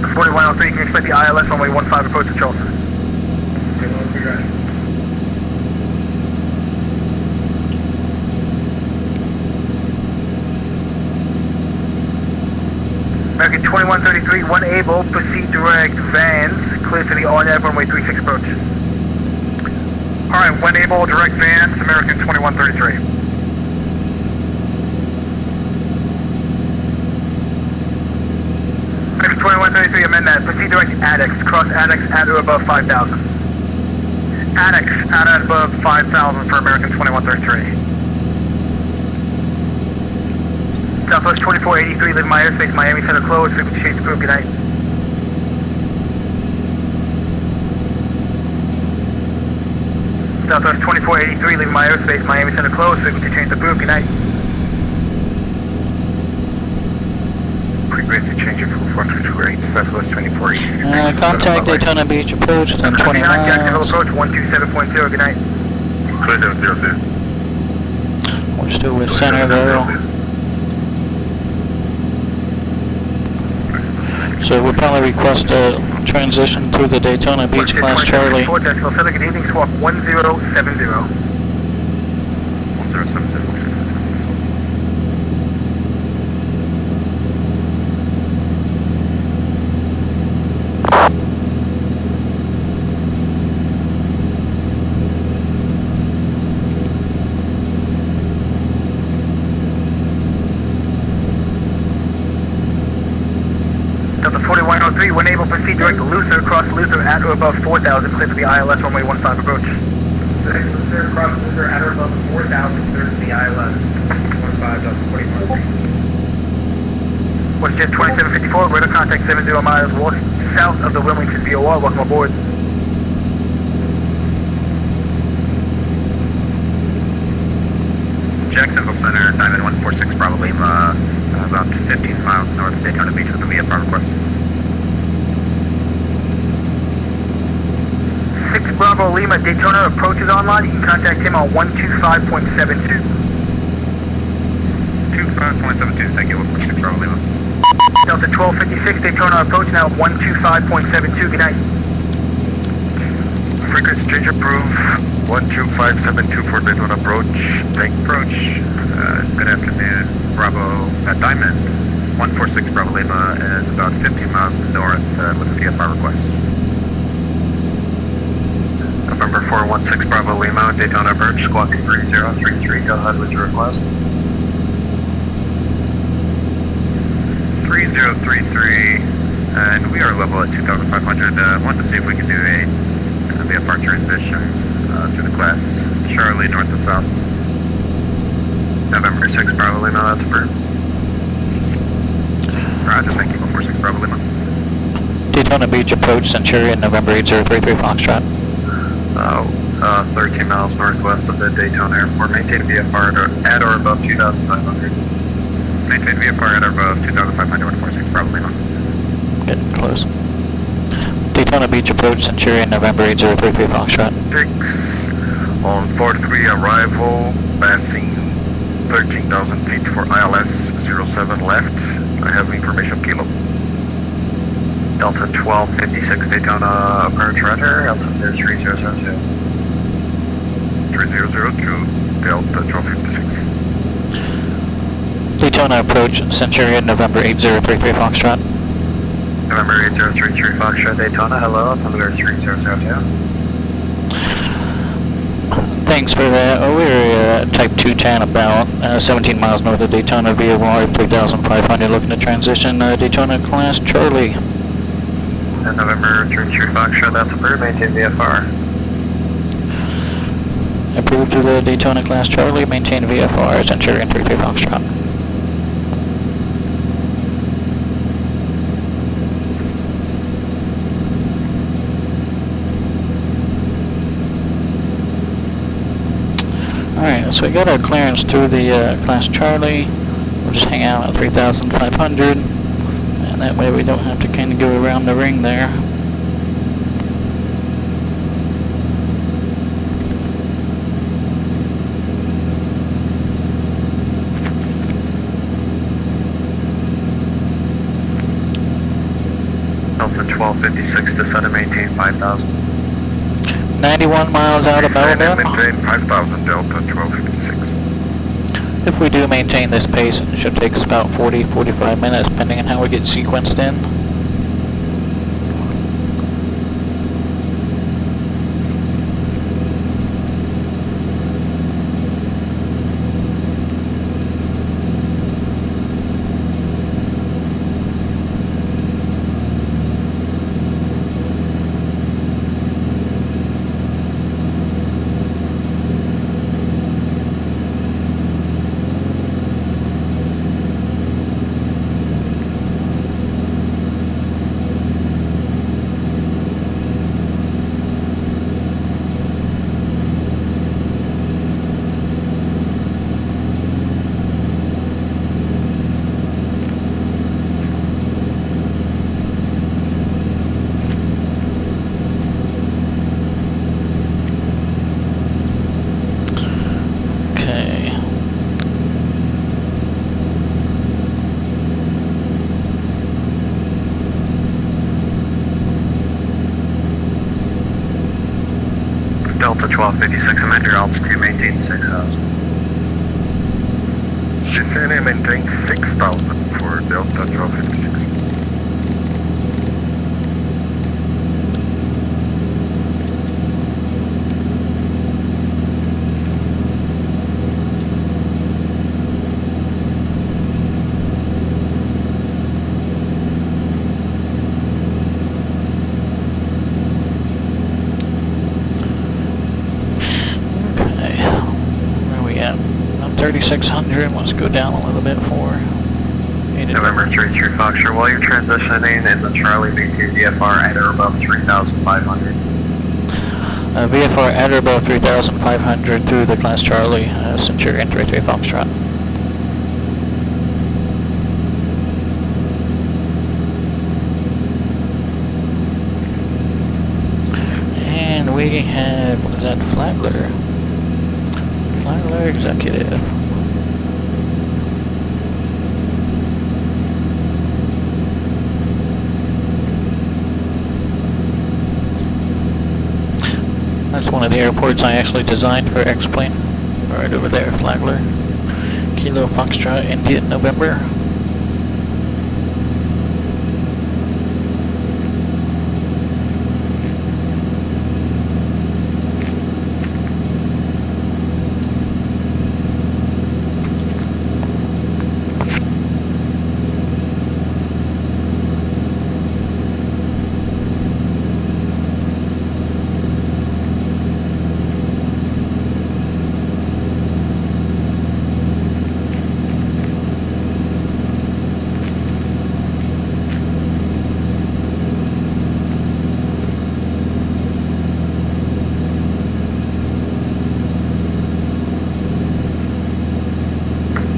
E: The 4103, you can expect the ILS runway 15 approach to Charleston.
C: Okay, well,
E: American 2133, one able, proceed direct, vans, clear to the on-air runway 36 approach.
G: Alright, when able, direct vans, American 2133.
E: American 2133, amend that. Proceed direct Addix, cross Addix at or above 5,000.
G: Addix, at or above 5,000 for American 2133.
E: Southwest 2483, leaving my airspace, Miami Center closed, frequency change approved, good night. Southwest 2483, leaving my airspace, Miami Center closed, frequency change approved, good night.
G: Frequency change approved, 428, Southwest 2483.
A: Contact Daytona Beach Approach within 20
E: Jacksonville
A: miles.
E: Approach, 127.0, good night.
G: Clear 000.
A: We're still with center though. So we'll probably request a transition through the Daytona Beach class Charlie.
E: Jacksonville Center, good evening, swap 1070.
G: 1070.
E: Delta 4103, when able, proceed direct to Luther, cross Luther at or above 4,000, clear to the ILS runway 15 approach.
C: Luther, cross Luther at or above 4,000, clear to the ILS 15,
E: WestJet 2754, radar contact 70 miles west south of the Wilmington VOR, welcome aboard.
G: Jacksonville Center, Diamond 146, probably about 15 miles north of Daytona Beach with a VFR request.
E: 6 Bravo Lima, Daytona Approach is online, you can contact him on 125.72.
G: 25.72, thank you, 146 Bravo Lima.
E: Delta 1256, Daytona Approach now at 125.72, good night.
G: Frequency change approved, 12572 for Daytona Approach. Thank approach. Good afternoon, Bravo Diamond 146 Bravo Lima is about 15 miles north with a VFR request. November 416 Bravo Lima, Daytona Approach, squawk 3033, go ahead with your request. 3033, and we are level at 2,500. Want to see if we can do a VFR transition through the class Charlie north to south. November 6 Bravo Lima, that's approved. Roger, thank you, 146 Bravo Lima.
A: Daytona Beach Approach Centurion November 8033 Foxtrot.
G: 13 miles northwest of the Daytona Airport. Maintain VFR at or above 2,500. Maintain VFR at or above 2,500, 146 Bravo Lima.
A: Getting close. Daytona Beach Approach Centurion November 8033 Foxtrot.
G: 6 on 43 arrival, passing 13,000 feet for ILS 07 left. I have information kilo. Delta 1256 Daytona Approach, roger. Altimeter 3002. 3002, Delta 1256.
A: Daytona Approach Centurion November 8033 Foxtrot.
G: November 8033 Foxtrot Daytona, hello, altimeter 3002.
A: Thanks for that. Oh, we're type 210 about 17 miles north of Daytona VOR 3,500 looking to transition Daytona class Charlie.
G: And November 33 Foxtrot, that's approved, maintain VFR.
A: Approved through the Daytona class Charlie, maintain VFR Centurion 33 Foxtrot. Alright, so we got our clearance through the class Charlie. We'll just hang out at 3,500, and that way we don't have to kind of go around the ring there.
G: Delta 1256 to set and maintain 5,000.
A: 91 miles out of Melbourne.
G: Maintain 5,000, Delta 1256.
A: If we do maintain this pace, it should take us about 40-45 minutes, depending on how we get sequenced in.
G: Delta 1256, amend your altitude, maintain 6,000.
C: Descend maintain 6,000 for Delta 1256.
A: Okay, where are we at? I'm 3,600. Let's go down a little bit for
G: November 33 Foxtrot, while you're transitioning in the Charlie, maintain VFR at or above 3,500.
A: VFR at or above 3,500 through the class Charlie, Centurion 33 Foxtrot. And we have, what is that, Flagler? Flagler Executive. That's one of the airports I actually designed for X-Plane. Right over there, Flagler. Kilo Foxtrot, India, November.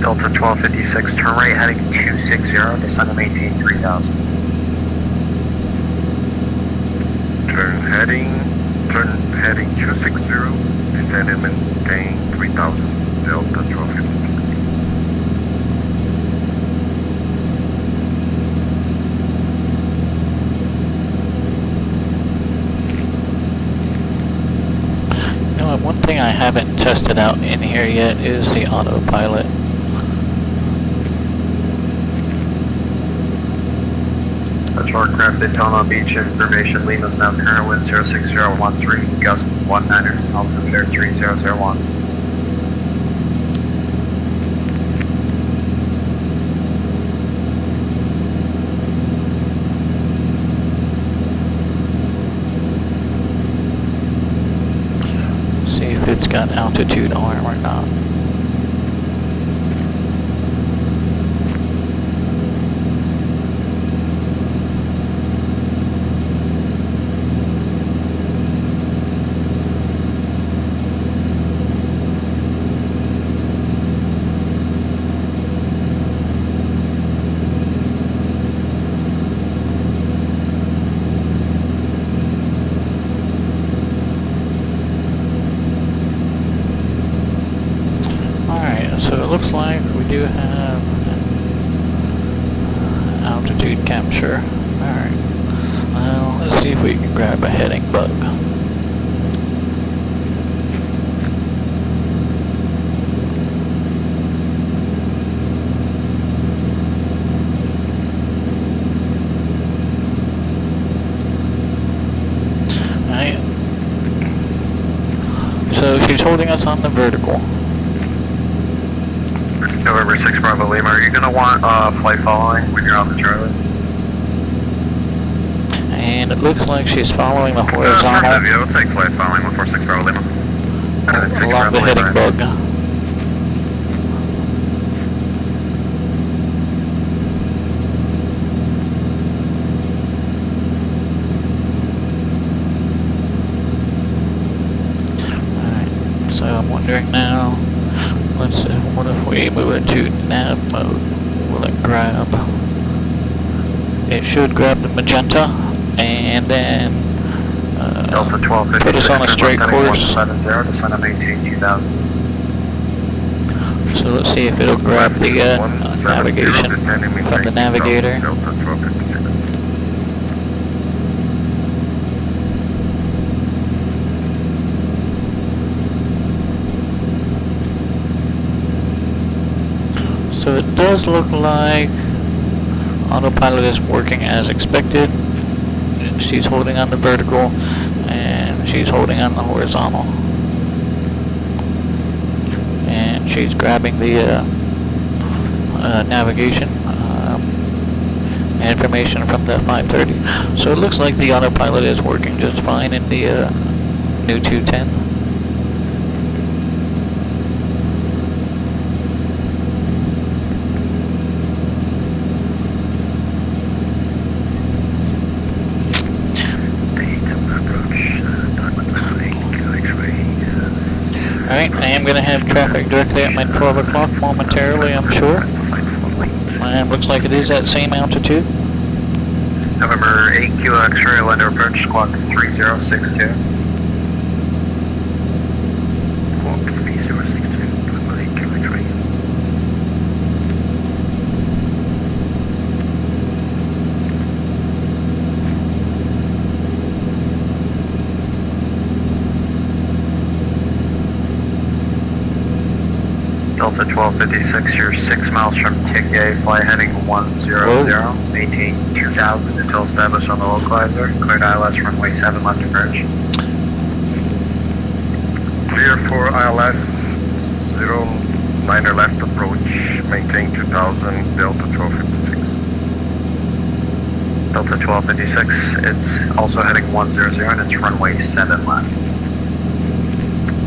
G: Delta 1256, turn right heading 260, descend to maintain 3,000.
C: Turn heading 260, descend and maintain 3,000, Delta 1256.
A: You know what, one thing I haven't tested out in here yet is the autopilot.
G: Aircraft Daytona Beach information, Lima's now current wind 06013, gust 19er, altimeter 3001.
A: See if it's got altitude arm or not. So it looks like we do have altitude capture. Alright. Well, let's see if we can grab a heading bug. so she's holding us on the vertical.
G: November 6 Bravo Lima, are you going to want flight following when you're on the Charlie?
A: And it looks like she's following the horizontal
G: Yeah, we'll take flight following 146 Bravo Lima.
A: along the heading bug. Alright, so I'm wondering now, let's see, what if we move it to nav mode? Will it grab? It should grab the magenta, and then
G: Delta 1256,
A: put us on a straight course.
G: 170, descend on maintain 2000.
A: So let's see if it'll grab the navigation from the navigator.
G: Delta 1256.
A: So it does look like autopilot is working as expected. She's holding on the vertical and she's holding on the horizontal. And she's grabbing the navigation information from the 530. So it looks like the autopilot is working just fine in the new 210. Alright, I am going to have traffic directly at my 12 o'clock momentarily, I'm sure. And looks like it is at same altitude.
G: November 8 Q X-ray, Lender approach, squawk 3062. Squawk 3062, November 8 Q X-ray. Delta 1256, you're 6 miles from Tigay, fly heading 100, maintain 2000 until established on the localizer. Cleared ILS runway 7 left approach.
C: Clear for ILS 09er left approach, maintain 2000, Delta 1256.
G: Delta 1256, it's also heading 100 and it's runway 7 left.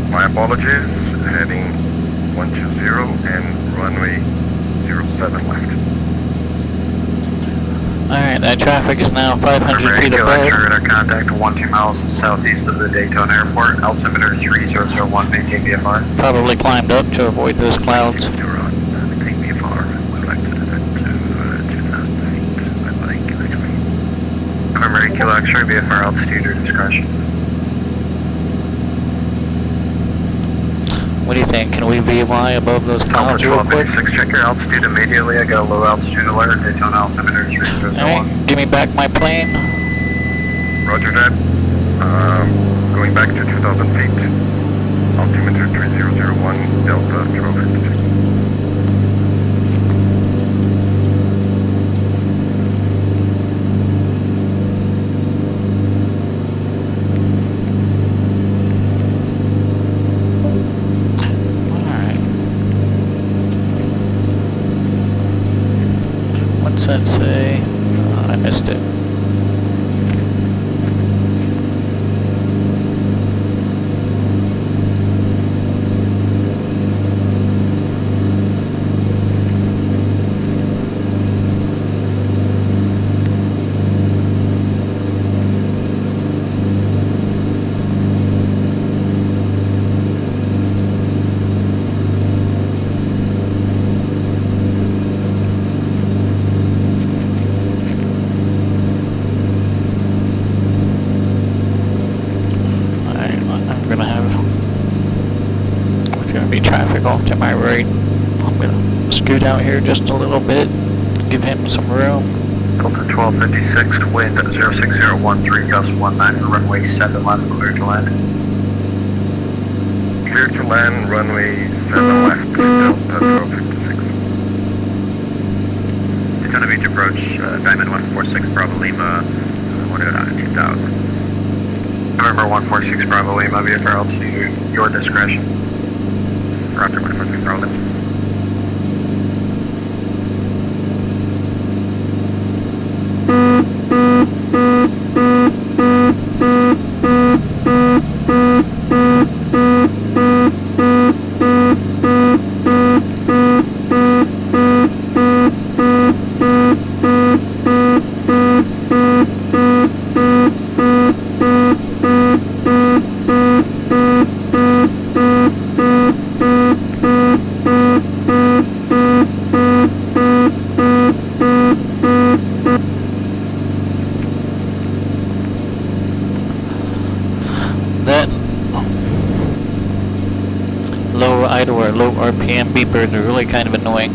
C: My apologies, heading 120 and runway 07 left.
A: Alright, that traffic is now 500 feet above.
G: Radar contact 12 miles southeast of the Daytona Airport, altimeter 3001, maintain VFR.
A: Probably climbed up to avoid those clouds.
G: You're on, maintain VFR, reflected at 2,000 feet, by X-ray. Primary Kilo X-ray, VFR altitude or discretion.
A: What do you think? Can we VY above those clouds real quick?
G: 1256, check your altitude immediately. I got a low altitude alert. Daytona altimeter 3001.
A: Alright, give me back my plane.
C: Roger that. Going back to 2000 feet. Altimeter 3001, Delta 1256.
A: What's that say? I missed it. Traffic off to my right. I'm gonna scoot out here just a little bit, give him some room.
G: Delta 1256, wind 06013, gust 19, runway 7 left, clear to land.
C: Clear to land, runway 7 left, Delta 1256.
G: Daytona Beach approach, Diamond 146, Bravo Lima, 109 at 2000. November 146 Bravo Lima, VFR altitude, your discretion. Roger, 146 Bravo Lima.
A: That low idle or low RPM beepers are really kind of annoying.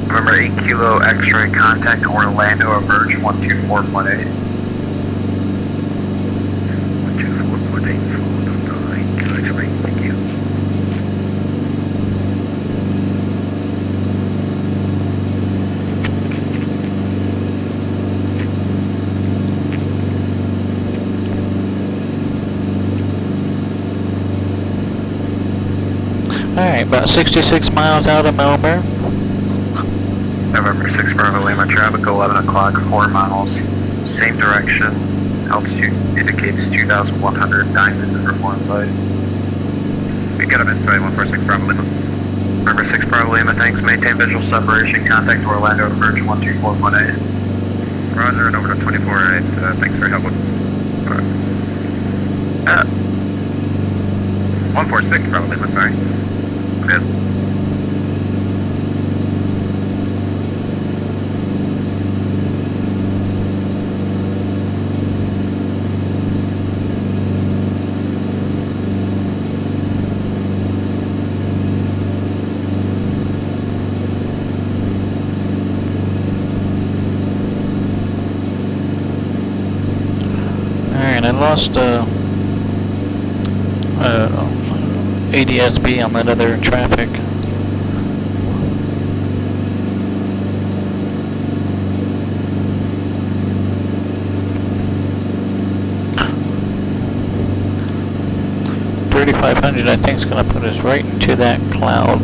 G: Remember 8 Kilo X-ray contact Orlando Approach 124.8.
F: 124.8 for 8 Kilo X-ray, thank you.
A: Alright, about 66 miles out of Melbourne.
G: November 6 Bravo Lima, traffic 11 o'clock, 4 miles, same direction, altitude indicates 2,100, diamond is report site. We got him inside 146 Bravo Lima. November 6 Bravo Lima, thanks, maintain visual separation, contact Orlando Approach 124.8. Roger, and over to 24.8, thanks for your help. 146 Bravo Lima, sorry. Good.
A: Alright, I lost ADSB on that other traffic. $3,500 I think is going to put us right into that cloud.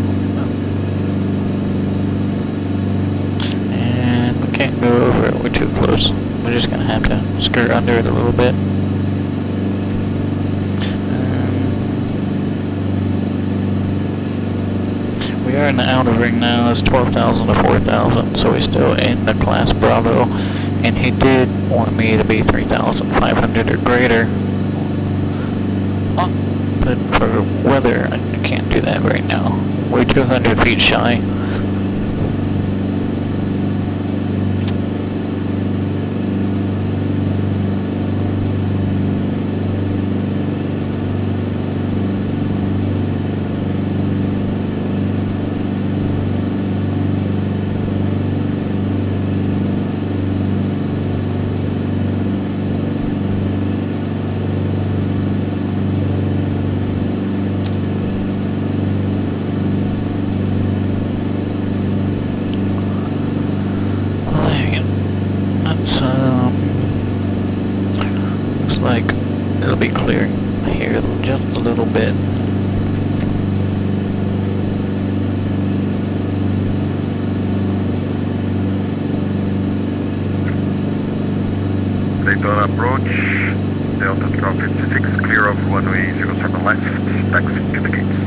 A: And we can't go over it, we're too close. We're just going to have to skirt under it a little bit. We are in the outer ring now. It's 12,000 to 4,000, so we're still in the class Bravo. And he did want me to be 3,500 or greater. But for weather, I can't do that right now. We're 200 feet shy. Looks like it'll be clearing here just a little bit.
G: Daytona Approach, Delta 1256, clear of runway 07 left, taxi to the gates.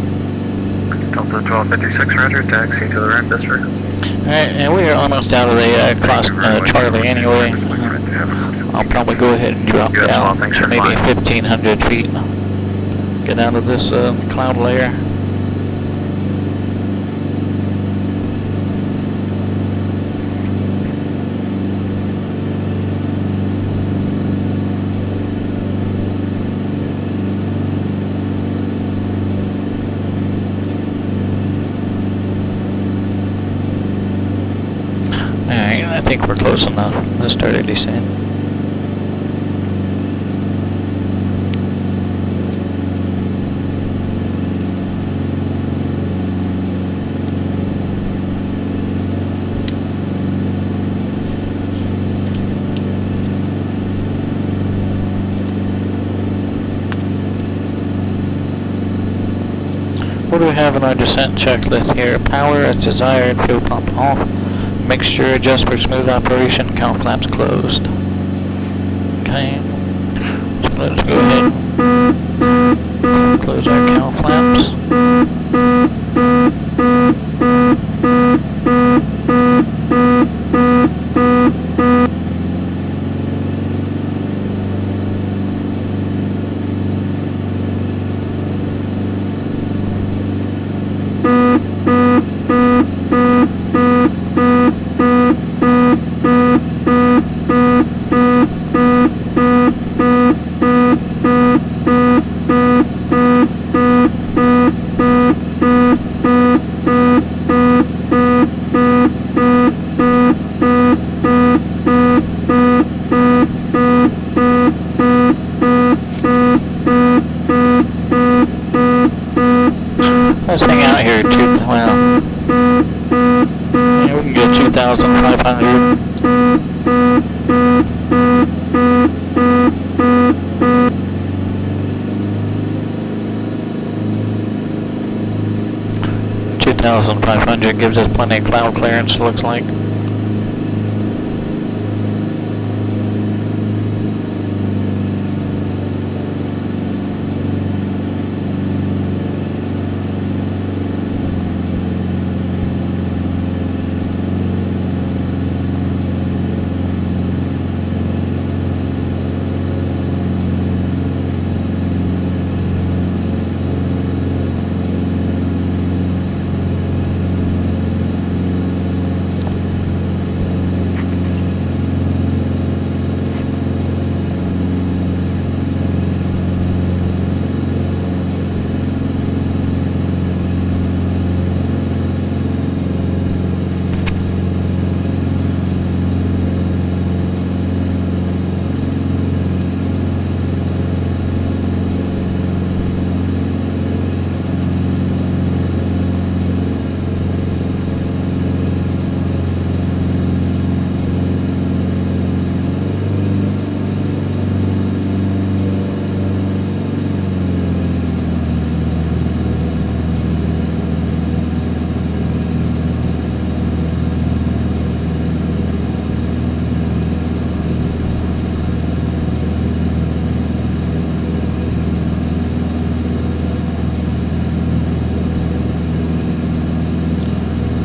G: Delta 1256, roger, taxi to the ramp, best frequency.
A: Alright, and we are almost out of the class Charlie anyway. I'll probably go ahead and drop down to maybe 1,500 feet. Get out of this cloud layer. close enough. Let's start at descent. What do we have in our descent checklist here? Power as desired, fuel pump off, mixture adjust for smooth operation, cowl flaps closed. Okay, so let's go ahead and close our cowl flaps. 2,500 gives us plenty of cloud clearance, looks like.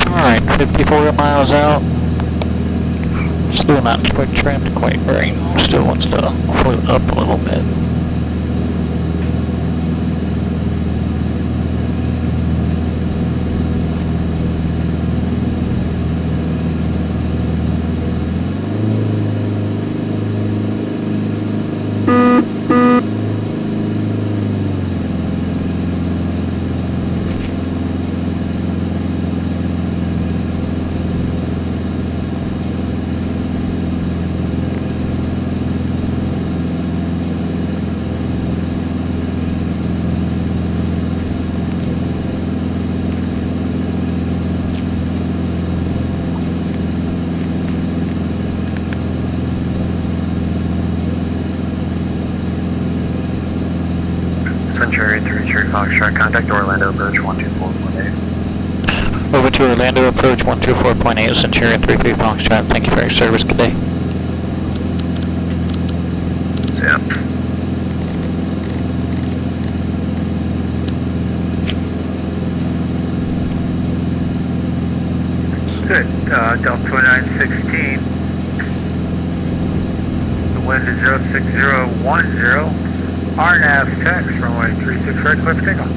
A: Alright, 54 miles out. Still not quite trimmed quite right. Still wants to float up a little bit.
G: Century 33 Foxtrot, contact Orlando Approach 124.8.
A: Over to Orlando Approach 124.8, Centurion 33 Foxtrot. Thank you for your service today.
G: Yeah.
E: Good. Delta 2916. The wind is 06010. RNAV text, runway 36 right, clear for takeoff.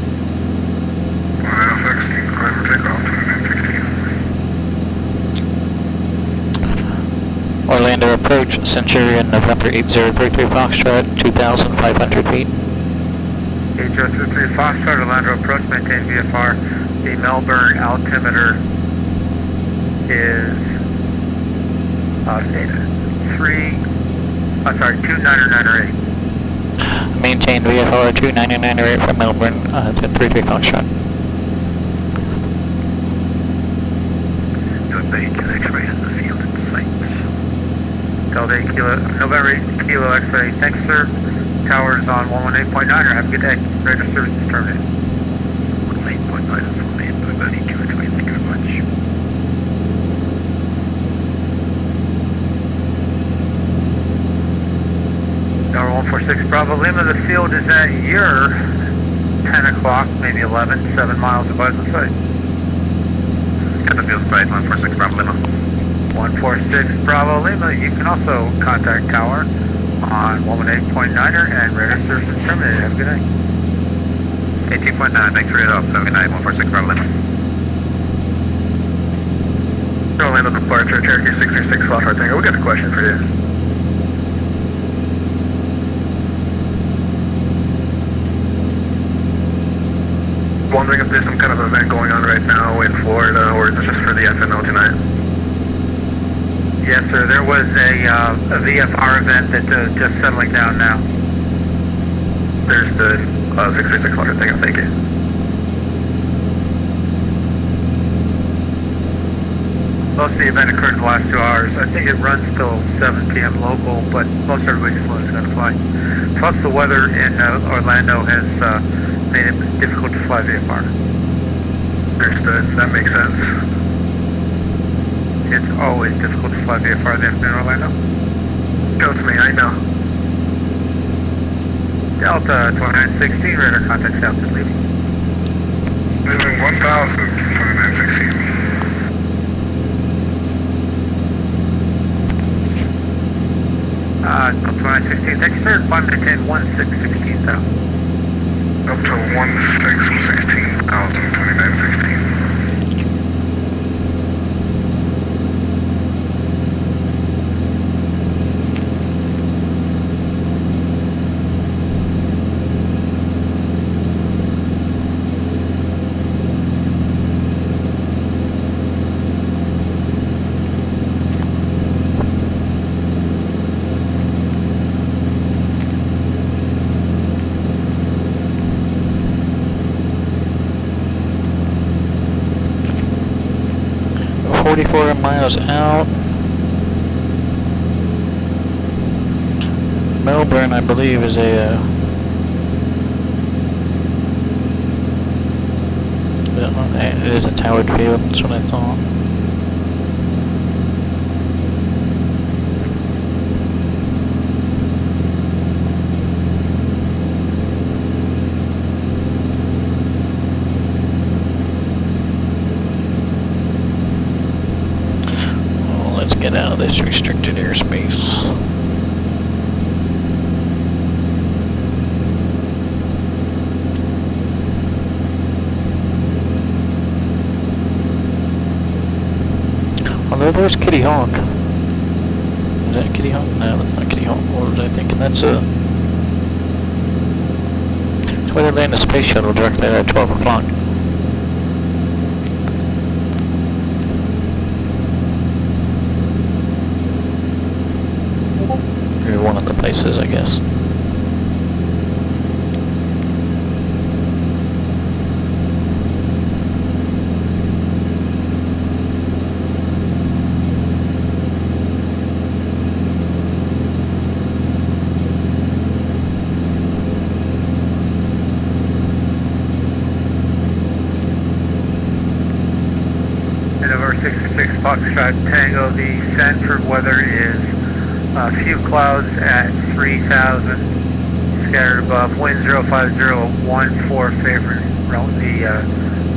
G: RNAV text, clear for takeoff, 2916.
A: Orlando Approach, Centurion November 8033 Foxtrot, 2,500 feet.
E: 8033 Foxtrot, Orlando Approach, maintain VFR. The Melbourne altimeter is
C: 2998.
A: Maintain VFR 2998 from Melbourne to 33 Foxtrot.
F: November 8 Kilo X-ray has the field in sight.
C: Delta 8 Kilo, November 8 Kilo X-ray, thanks sir. Towers on 118.9er, have a good day. Radar service is terminated.
F: 118.9 is terminated. November 8 Kilo X-ray, thank you very much.
C: Tower 146 Bravo Lima, the field is at your 10 o'clock, maybe 11, 7 miles above the site.
G: At the field site, 146 Bravo Lima.
C: 146 Bravo Lima, you can also contact tower on 118.9er and radar service is terminated. Have a good night.
G: 18.9, thanks for it up. Have a good night, 146 Bravo Lima.
F: Orlando departure, Cherokee 636 Foxtrot Tango. We got a question for you. Wondering if there's some kind of event going on right now in Florida, or is it just for the FNO tonight?
C: Yes, sir. There was a VFR event that's just settling down now.
F: There's the 636 Foxtrot Tango. Thank you.
C: Most of the event occurred in the last 2 hours. I think it runs till 7 p.m. local, but most everybody's flown is going to fly. Plus, the weather in Orlando has made it difficult to fly VFR.
F: Understood. That makes sense.
C: It's always difficult to fly VFR in Orlando.
F: Go to me, I know.
C: Delta 2916, radar contact south is leaving.
F: Moving 1000, 2916.
C: Delta 2916, thank you, sir. Climb maintain 16,000.
F: Up to 16,000, 2916.
A: We're 44 miles out. Melbourne, I believe, is a it is a towered field. That's what I thought. Well, let's get out of this restricted airspace. Although there's Kitty Hawk. Is that Kitty Hawk? No, that's not Kitty Hawk. What was I thinking? That's it's where they land the space shuttle directly at 12 o'clock. Or one of the places, I guess.
C: Foxtrot Tango, the Sanford weather is a few clouds at 3,000, scattered above, wind 05014, favoring the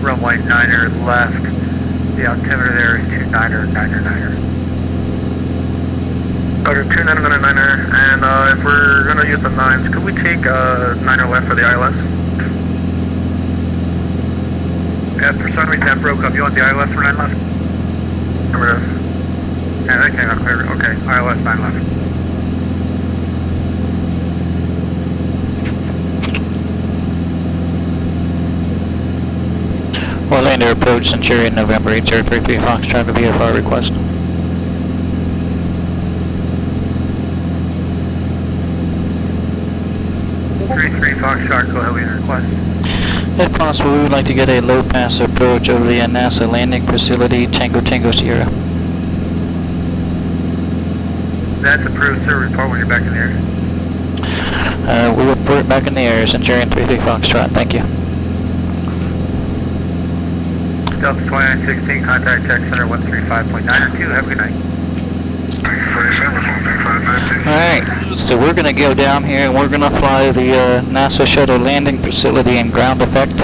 C: runway 9er left. The altimeter there is 29er, 9er.
F: Okay, 29er, and if we're going to use the 9s, could we take 9er left for the ILS?
C: Yeah, for some reason that broke up. You want the ILS for 9 left?
F: Remember this?
C: Yeah, that came out clear. Okay, ILS 9 left.
A: Orlando Approach, Centurion, November 8033 Foxtrot, VFR request.
C: 133 Foxtrot, go ahead with your request.
A: If possible, we would like to get a low-pass approach over the NASA landing facility, Tango Tango Sierra.
C: That's approved, sir. Report when you're back in the air.
A: We will report back in the air, Centurion 33 Foxtrot. Thank you.
C: Delta 2916, contact Tech Center 135.902. Have a good night.
A: Alright, so we're going to go down here and we're going to fly the NASA shuttle landing facility in ground effect.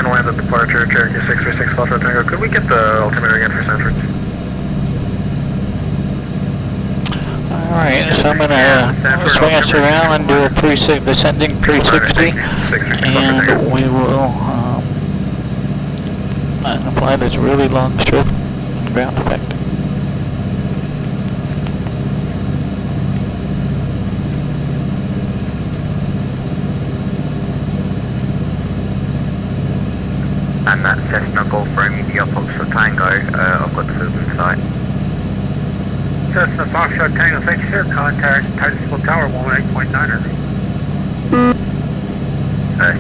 G: Land of departure, Cherokee 636 Foxtrot Tango. Could we get the altimeter again for Sanford?
A: Alright, so I'm going to swing us around and do a descending 360, and we will apply this really long strip in ground effect.
G: And that's Cessna Golf Romeo Foxtrot Tango, I've got the movement site.
C: Cessna Foxtrot Tango, thank you, sir. Contact Titusville Tower 118.9er.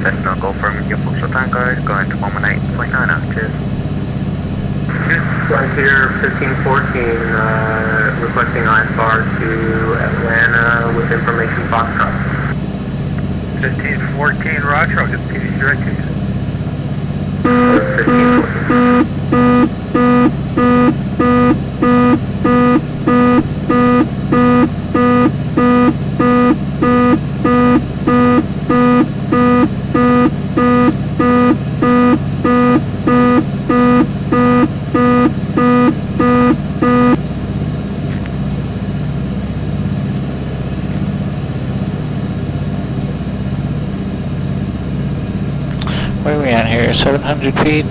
G: Cessna Golf Romeo Foxtrot Tango, going to 118.9er, cheers.
C: Frontier 1514, requesting IFR to Atlanta with information Foxtrot. 1514, Roger, I'll get the TV direct to you.
A: 700 feet.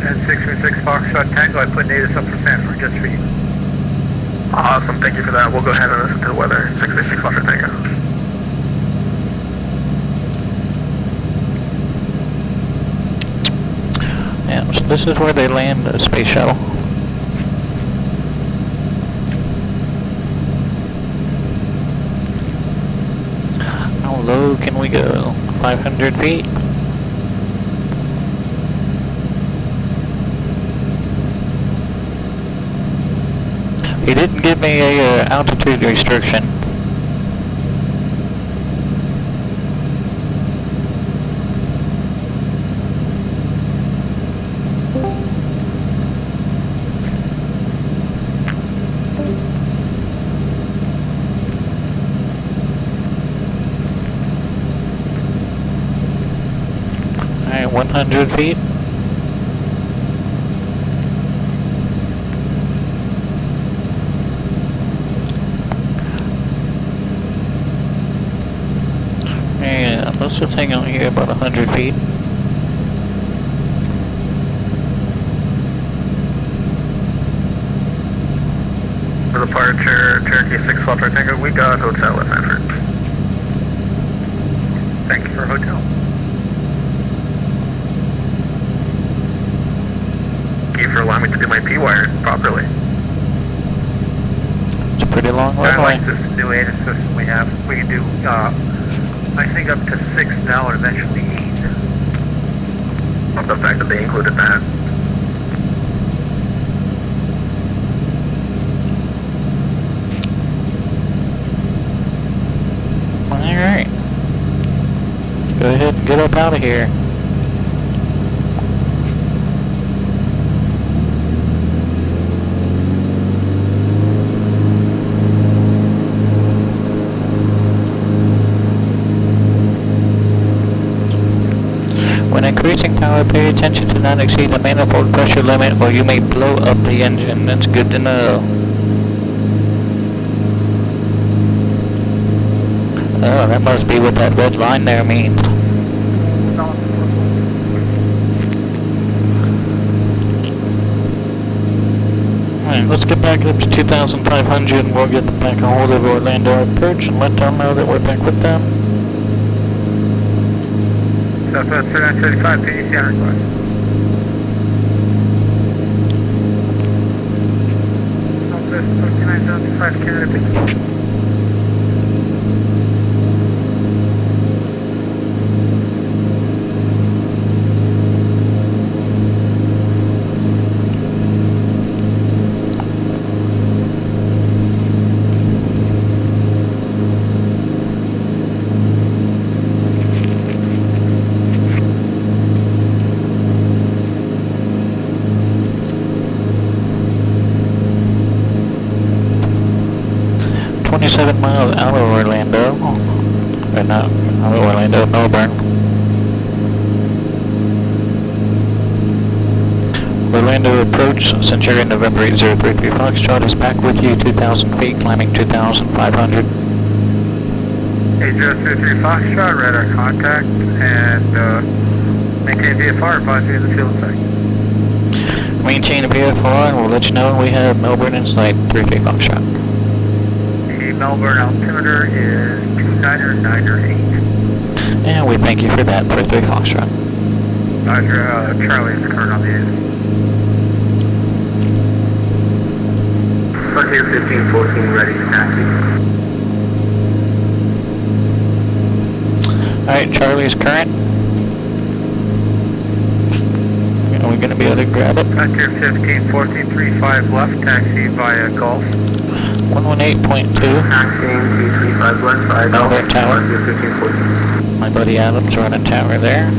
C: And 636 Foxtrot Tango, I put Natus up for Sanford just for you.
G: Awesome, thank you for that. We'll go ahead and listen to the weather. 636 Foxtrot Tango.
A: Yeah, so this is where they land the space shuttle. How low can we go? 500 feet? He didn't give me a altitude restriction. Alright, 100 feet. Just hang out here about 100 feet.
C: For departure, Cherokee 6 Foxtrot Tango, we got hotel at Sanford. Thank you for hotel. Thank you for allowing me to do my P-wire properly.
A: It's a pretty long
C: I like
A: runway.
C: this new ADIS system we have. We can do, I think up to 6 now and eventually 8. Love the fact that they included that.
A: Alright. Go ahead and get up out of here. When increasing power, pay attention to not exceed the manifold pressure limit or you may blow up the engine. That's good to know. Oh, that must be what that red line there means. Alright, let's get back up to 2,500 and we'll get back a hold of Orlando Approach and let them know that we're back with them.
C: Southwest 3935, PDCR request. Southwest 3935, Canada, PDCR.
A: Miles out of Orlando, or not out of Orlando, Melbourne. Orlando Approach, since you're in November 8033 Foxtrot, is back with you, 2,000 feet, climbing 2,500.
C: 8033 Foxtrot, radar contact, and maintain VFR, advise me of the field site.
A: Maintain VFR, and we'll let you know when we have Melbourne in sight, 33 Foxtrot.
C: Melbourne altimeter is 29908.
A: And we thank you for that, 33 Foxtrot.
C: Roger, Charlie is current on the ADIS. Frontier 1514 ready to taxi.
A: Alright, Charlie's current. Are we going to be able to grab it?
C: Frontier 151435 left, taxi via Gulf.
A: 118.2.
C: Taxiing 235 left, 5
A: Melbourne Tower.
C: 1514.
A: My buddy Adam's running tower there.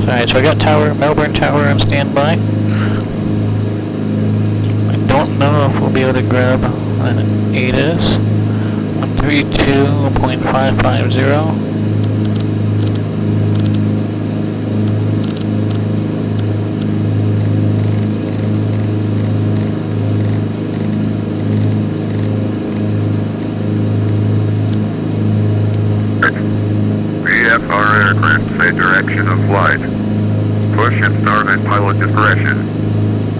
A: Alright, so I got tower, Melbourne Tower on standby. I don't know if we'll be able to grab an ADIS. 132.550.
G: VFR aircraft, say direction of flight. Push and start at pilot discretion.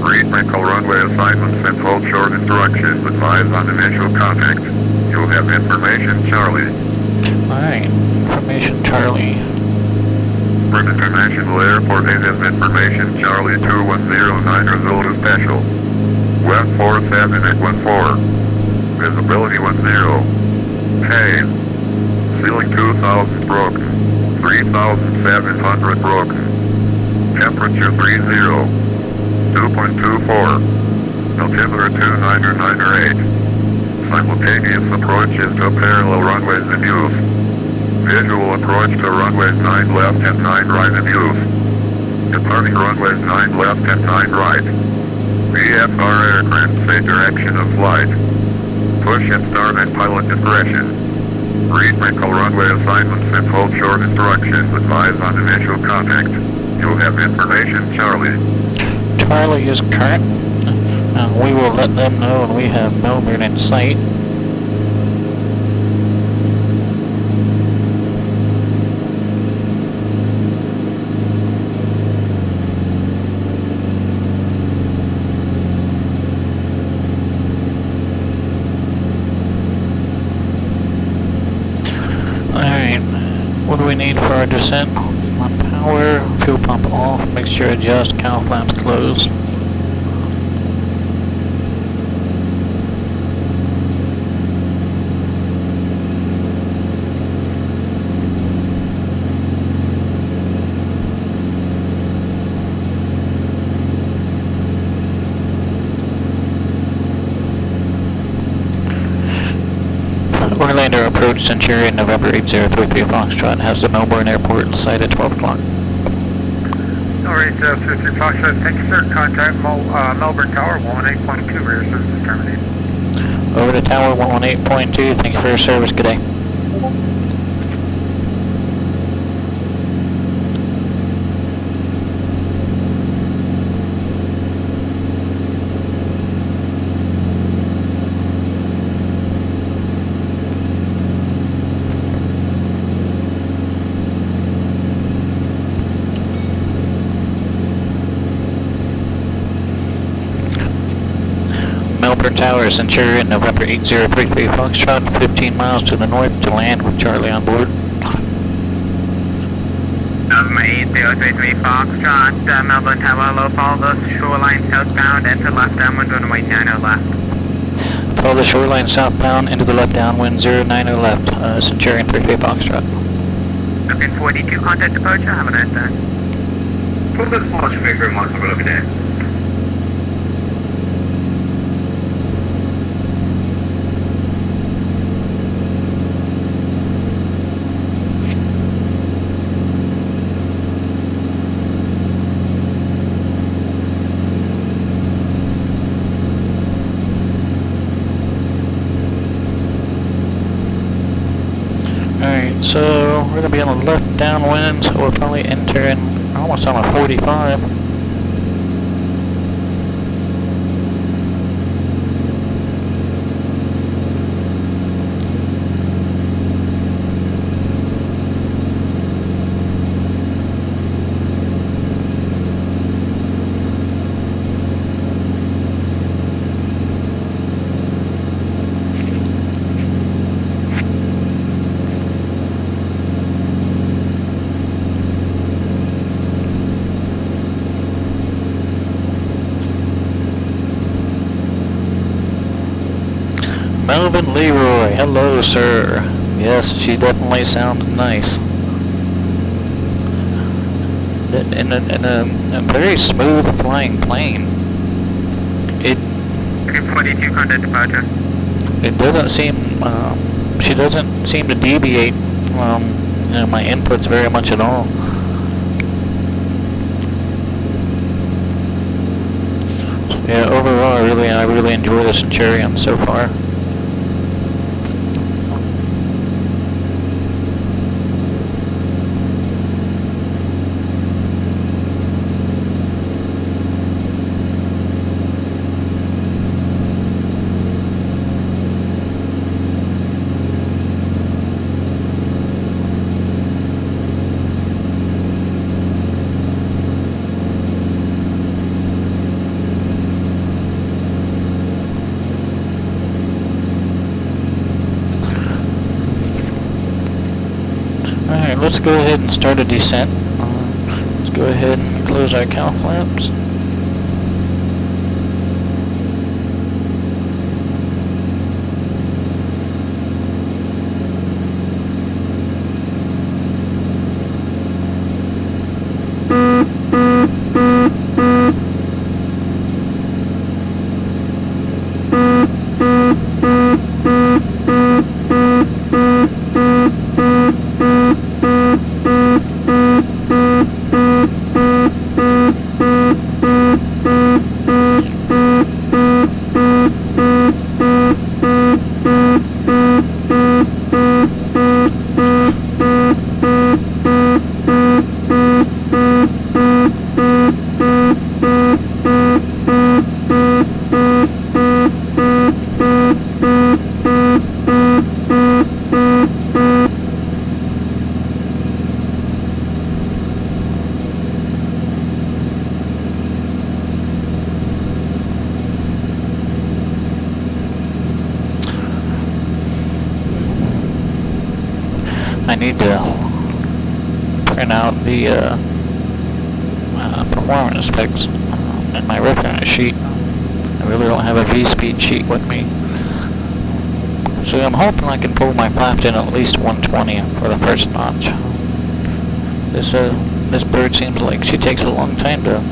G: Read Michael runway assignments and hold short instructions. Advise on initial contact. You'll have information, Charlie.
A: Alright, information Charlie.
G: From International Airport, it is information, Charlie 2109 result is special. West 47 at 14. Visibility 10. Haze. Ceiling 2,000 brooks. 3,700 brooks. Temperature 30. 2.24. Altimeter 29908. Simultaneous approaches to parallel runways in use. Visual approach to runways 9 left and 9 right in use. Departing runways 9 left and 9 right. VFR aircraft, say direction of flight. Push and start at pilot discretion. Read Michael runway assignments and hold short instructions. Advise on initial contact. You'll have information, Charlie.
A: Charlie is current. We will let them know when we have Melbourne in sight. we need for our descent. On power, fuel pump off, mixture adjust, cowl flaps closed. Orlando Approach, Centurion, November 8033 Foxtrot, has the Melbourne Airport in sight at 12 o'clock.
C: Alright, 53 Foxtrot, thank you, sir. Contact Melbourne Tower 118.2, rear service terminated.
A: Over to Tower 118.2, thank you for your service, good day. Melbourne Tower, Centurion, November 8033 Foxtrot, 15 miles to the north to land with Charlie on board.
I: November 8033 Foxtrot, Melbourne Tower, low, follow the shoreline southbound, enter left downwind, runway 90 left.
A: Follow the shoreline southbound into the left downwind, 090 left, Centurion 33 Foxtrot.
I: Looking 42, contact departure, have a nice day.
G: Put this launch figure in Monster over there.
A: So we're gonna be on the left downwind, so we'll probably enter in almost on a 45. Melvin Leroy, hello sir. Yes, she definitely sounds nice. In a very smooth flying plane. It
I: 42, contact departure.
A: It doesn't seem, she doesn't seem to deviate my inputs very much at all. Yeah, overall, I really enjoy the Centurion so far. Alright, let's go ahead and start a descent. Let's go ahead and close our cowl flaps. I need to print out the performance specs in my reference sheet. I really don't have a V-speed sheet with me. So I'm hoping I can pull my flaps in at least 120 for the first notch. This bird seems like she takes a long time to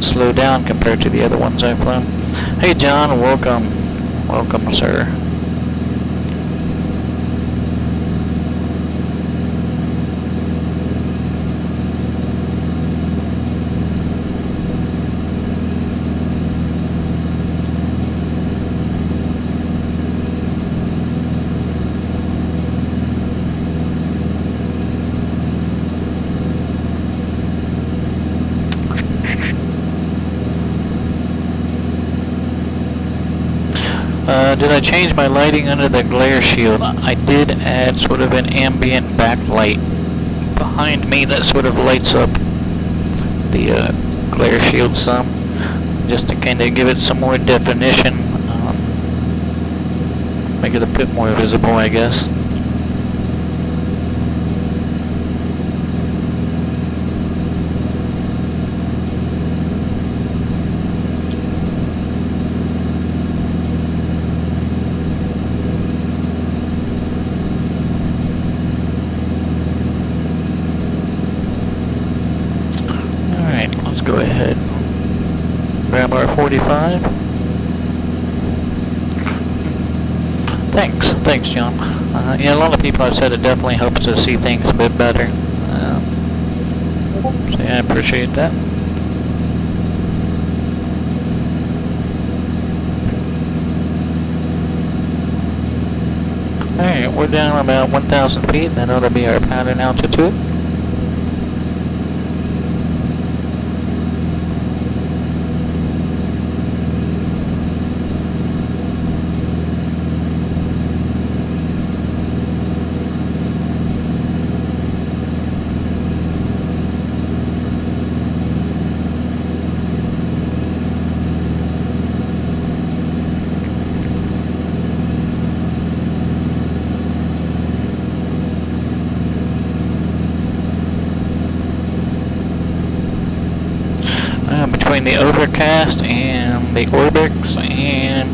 A: slow down compared to the other ones I've flown. Hey John, welcome. Welcome, sir. Did I change my lighting under the glare shield? I did add sort of an ambient backlight behind me that sort of lights up the glare shield some, just to kind of give it some more definition, make it a bit more visible, I guess. Go ahead, grab our 45. Thanks, John. Yeah, a lot of people have said it definitely helps to see things a bit better. So yeah, I appreciate that. Alright, we're down about 1,000 feet. That ought to be our pattern altitude. Between the overcast and the orbix and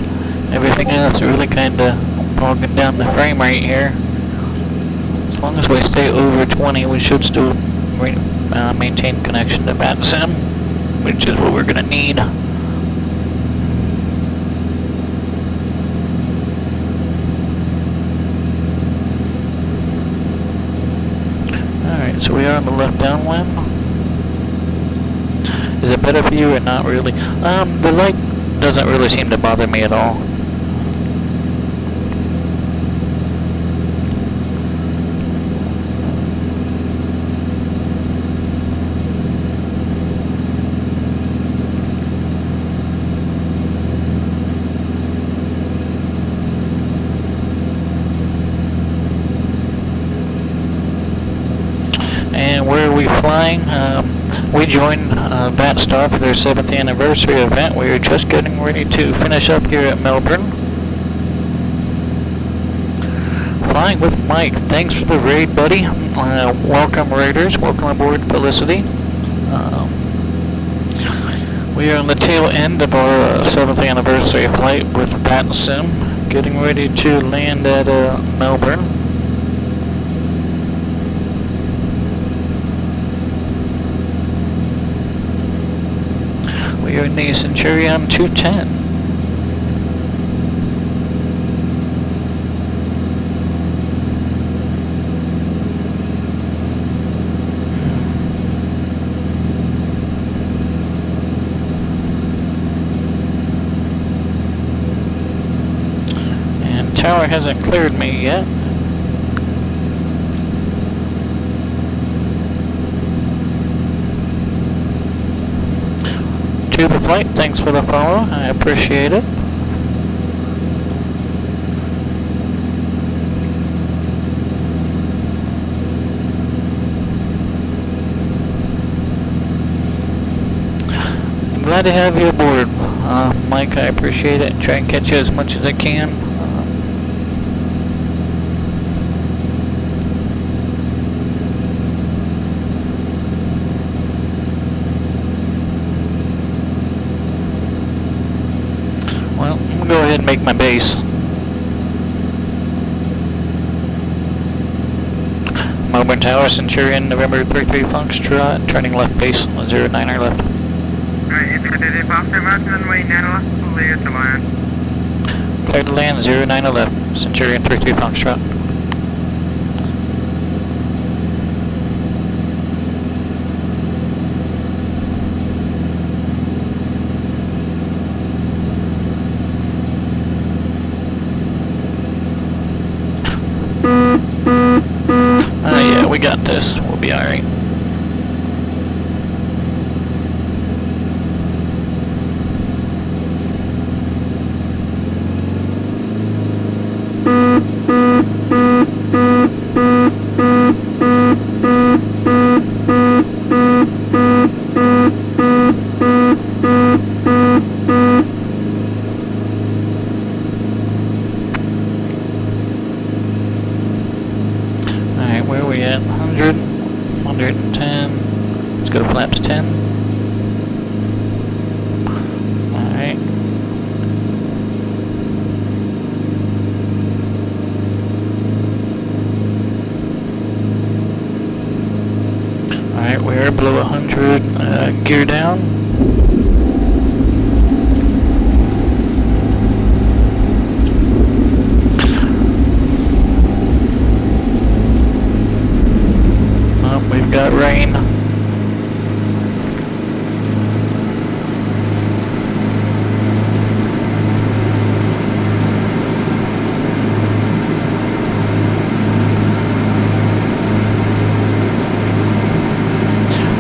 A: everything else, really kind of bogging down the frame rate here. As long as we stay over 20, we should still maintain connection to VATSIM, which is what we're going to need. Alright, so we are on the left downwind. Is it better for you or not really? The light doesn't really seem to bother me at all. And where are we flying? We joined Vatstar for their 7th anniversary event. We are just getting ready to finish up here at Melbourne. Flying with Mike. Thanks for the raid, buddy. Welcome, raiders. Welcome aboard, Felicity. We are on the tail end of our 7th anniversary flight with VATSIM, getting ready to land at Melbourne. We are in the Centurion 210. And tower hasn't cleared me yet. Tuba Flight, thanks for the follow. I appreciate it. I'm glad to have you aboard, Mike. I appreciate it. Try and catch you as much as I can. Well, I'm gonna go ahead and make my base. Melbourne Tower, Centurion, November 33 Foxtrot, turning left base, 09er left.
I: Alright, it's good to do Foxtrot, Mountain runway 9 left, clear to land.
A: Clear to land, 09er left, Centurion 33 Foxtrot. Yeah, we got this. We'll be alright. Alright, where are we at? 100, 110. Let's go to flaps 10. Alright. Alright, we are below 100. Gear down. We've got rain.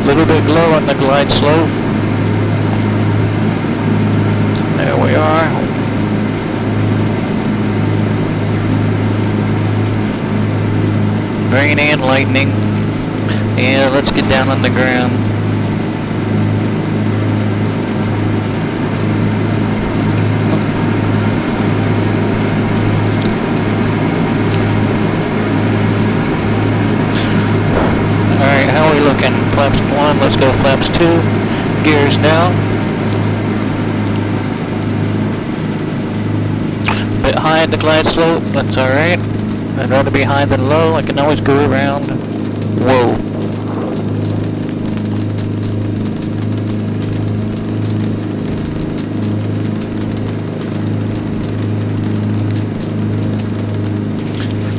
A: Little bit low on the glide slope. There we are. Rain and lightning. Yeah, let's get down on the ground. Alright, how are we looking? Flaps 1, let's go flaps 2. Gears down. Bit high at the glide slope, that's alright. I'd rather be high than low, I can always go around. Whoa.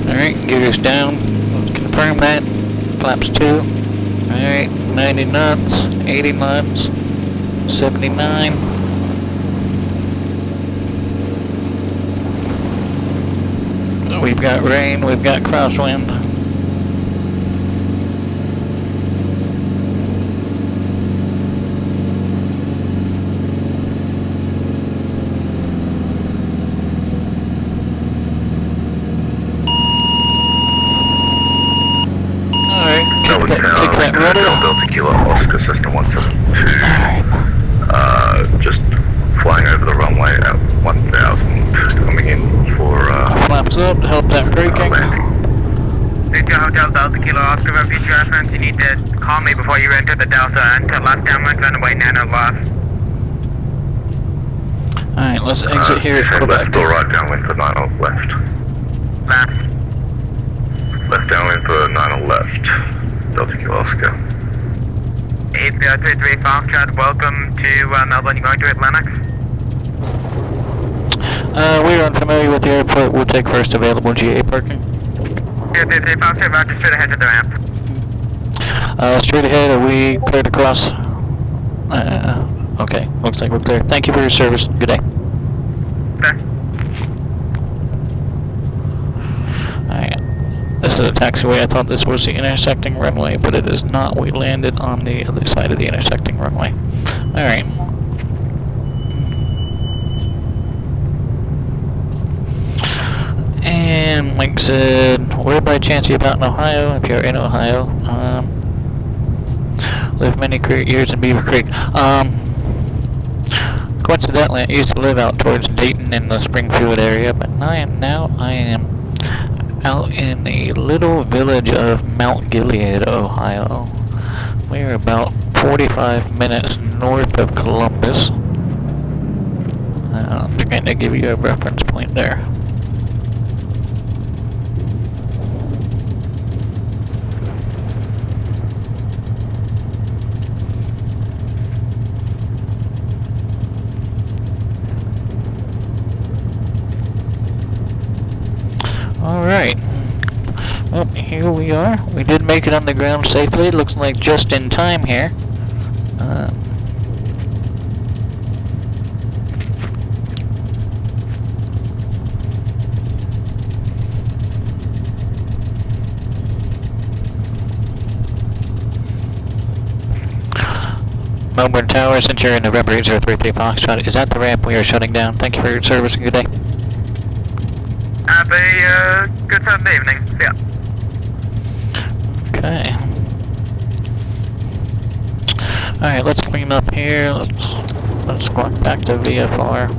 A: Alright, gears down. Let's confirm that. Flaps 2. Alright, 90 knots, 80 knots, 79. We've got rain, we've got crosswind.
G: Delta Kilo Oscar System 172. Just flying over the runway at 1,000, coming in for
A: flaps up, help that braking.
I: Victor Hotel Delta Kilo Oscar, for future reference, you need to call me before you enter the Delta. Enter left downwind, runway 90 left.
A: Alright, let's exit here.
G: Left or right downwind for 90 left.
I: Left.
G: Left downwind for 90 left. Delta Kilo Oscar.
I: 8033 Foxtrot, welcome to Melbourne. You going to Atlantic?
A: We're unfamiliar with the airport. We'll take first available GA parking.
I: 8033 Foxtrot, about to straight ahead to the ramp.
A: Straight ahead, are we cleared across? Okay, looks like we're clear. Thank you for your service. Good day.
I: Okay.
A: Alright. This is a taxiway. I thought this was the intersecting runway, but it is not. We landed on the other side of the intersecting runway. Alright. And Mike said, where by chance are you about in Ohio? If you're in Ohio, lived many years in Beaver Creek. Coincidentally, I used to live out towards Dayton in the Springfield area, but now I am out in the little village of Mount Gilead, Ohio. We're about 45 minutes north of Columbus. They're going to give you a reference point there. Alright. Well, here we are. We did make it on the ground safely. It looks like just in time here. Melbourne Tower, Centurion November 8033 Foxtrot. Is that the ramp we are shutting down? Thank you for your service and good day.
I: Have a good Sunday evening. See ya.
A: Okay. Alright, let's clean up here. Let's squawk back to VFR.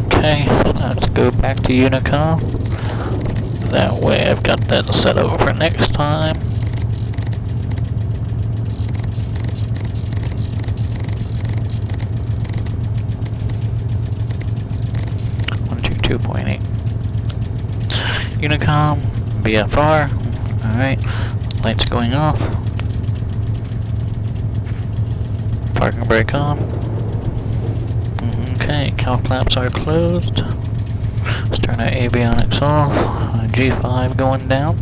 A: Okay, let's go back to Unicom. That way I've got that set up for next time. Unicom, VFR, alright, lights going off, parking brake on, okay, cowl flaps are closed, let's turn our avionics off, G5 going down,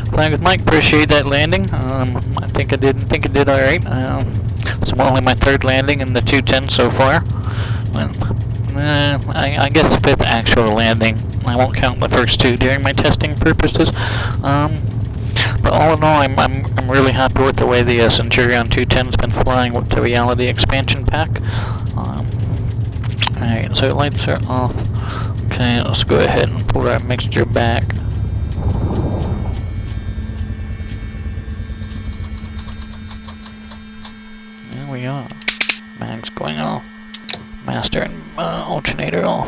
A: flying with Mike, appreciate that landing, I think I did alright, it's only my third landing in the 210 so far. I guess fifth actual landing. I won't count the first two during my testing purposes. But all in all, I'm really happy with the way the Centurion 210's been flying with the Reality Expansion Pack. Alright, so lights are off. Okay, let's go ahead and pull our mixture back. There we are. Mag's going off. Master and alternator off.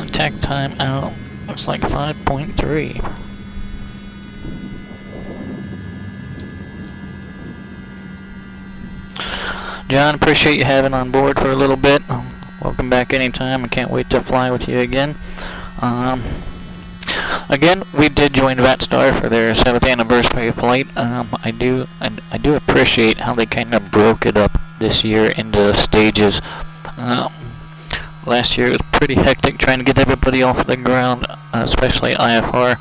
A: Attack time out. Looks like 5.3. John, appreciate you having on board for a little bit. Welcome back anytime. I can't wait to fly with you again. Again, we did join Vatstar for their 7th anniversary flight. I do appreciate how they kind of broke it up this year into stages. Last year it was pretty hectic trying to get everybody off the ground, especially IFR.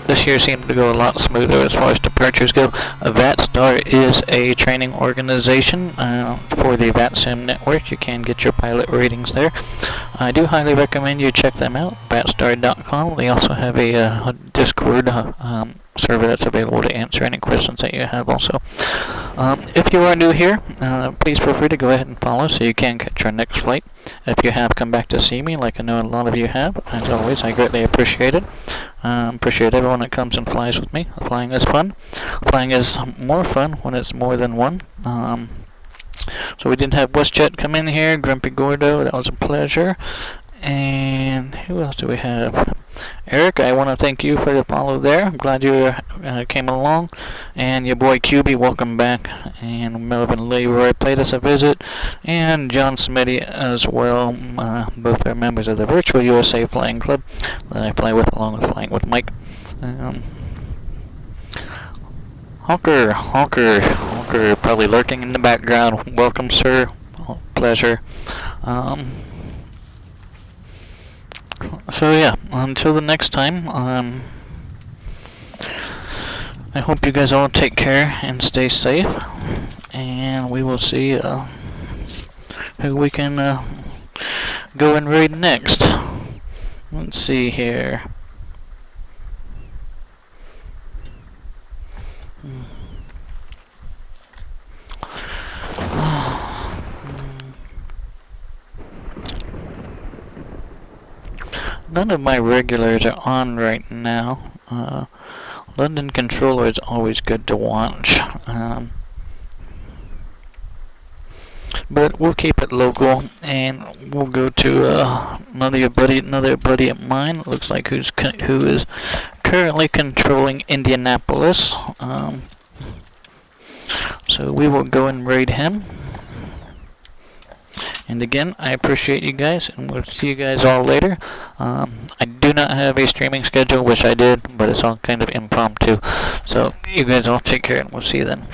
A: This year seemed to go a lot smoother as far as departures go. Vatstar is a training organization for the VATSIM network. You can get your pilot ratings there. I do highly recommend you check them out, vatstar.com. They also have a Discord server that's available to answer any questions that you have also. If you are new here, please feel free to go ahead and follow so you can catch our next flight. If you have come back to see me, like I know a lot of you have, as always, I greatly appreciate it. Appreciate everyone that comes and flies with me. Flying is fun. Flying is more fun when it's more than one. So we did have WestJet come in here, Grumpy Gordo, that was a pleasure. And who else do we have? Eric, I want to thank you for the follow there. I'm glad you came along. And your boy QB, welcome back. And Melvin Leroy played us a visit. And John Smitty as well. Both are members of the Virtual USA Flying Club that I fly with along with Flying with Mike. Hawker, probably lurking in the background. Welcome, sir. Pleasure. So yeah, until the next time, I hope you guys all take care and stay safe, and we will see who we can go and raid next. Let's see here. None of my regulars are on right now. London Controller is always good to watch. but we'll keep it local, and we'll go to another buddy of mine. Looks like who is currently controlling Indianapolis. So we will go and raid him. And again, I appreciate you guys, and we'll see you guys all later. I do not have a streaming schedule, which I did, but it's all kind of impromptu. So you guys all take care, and we'll see you then.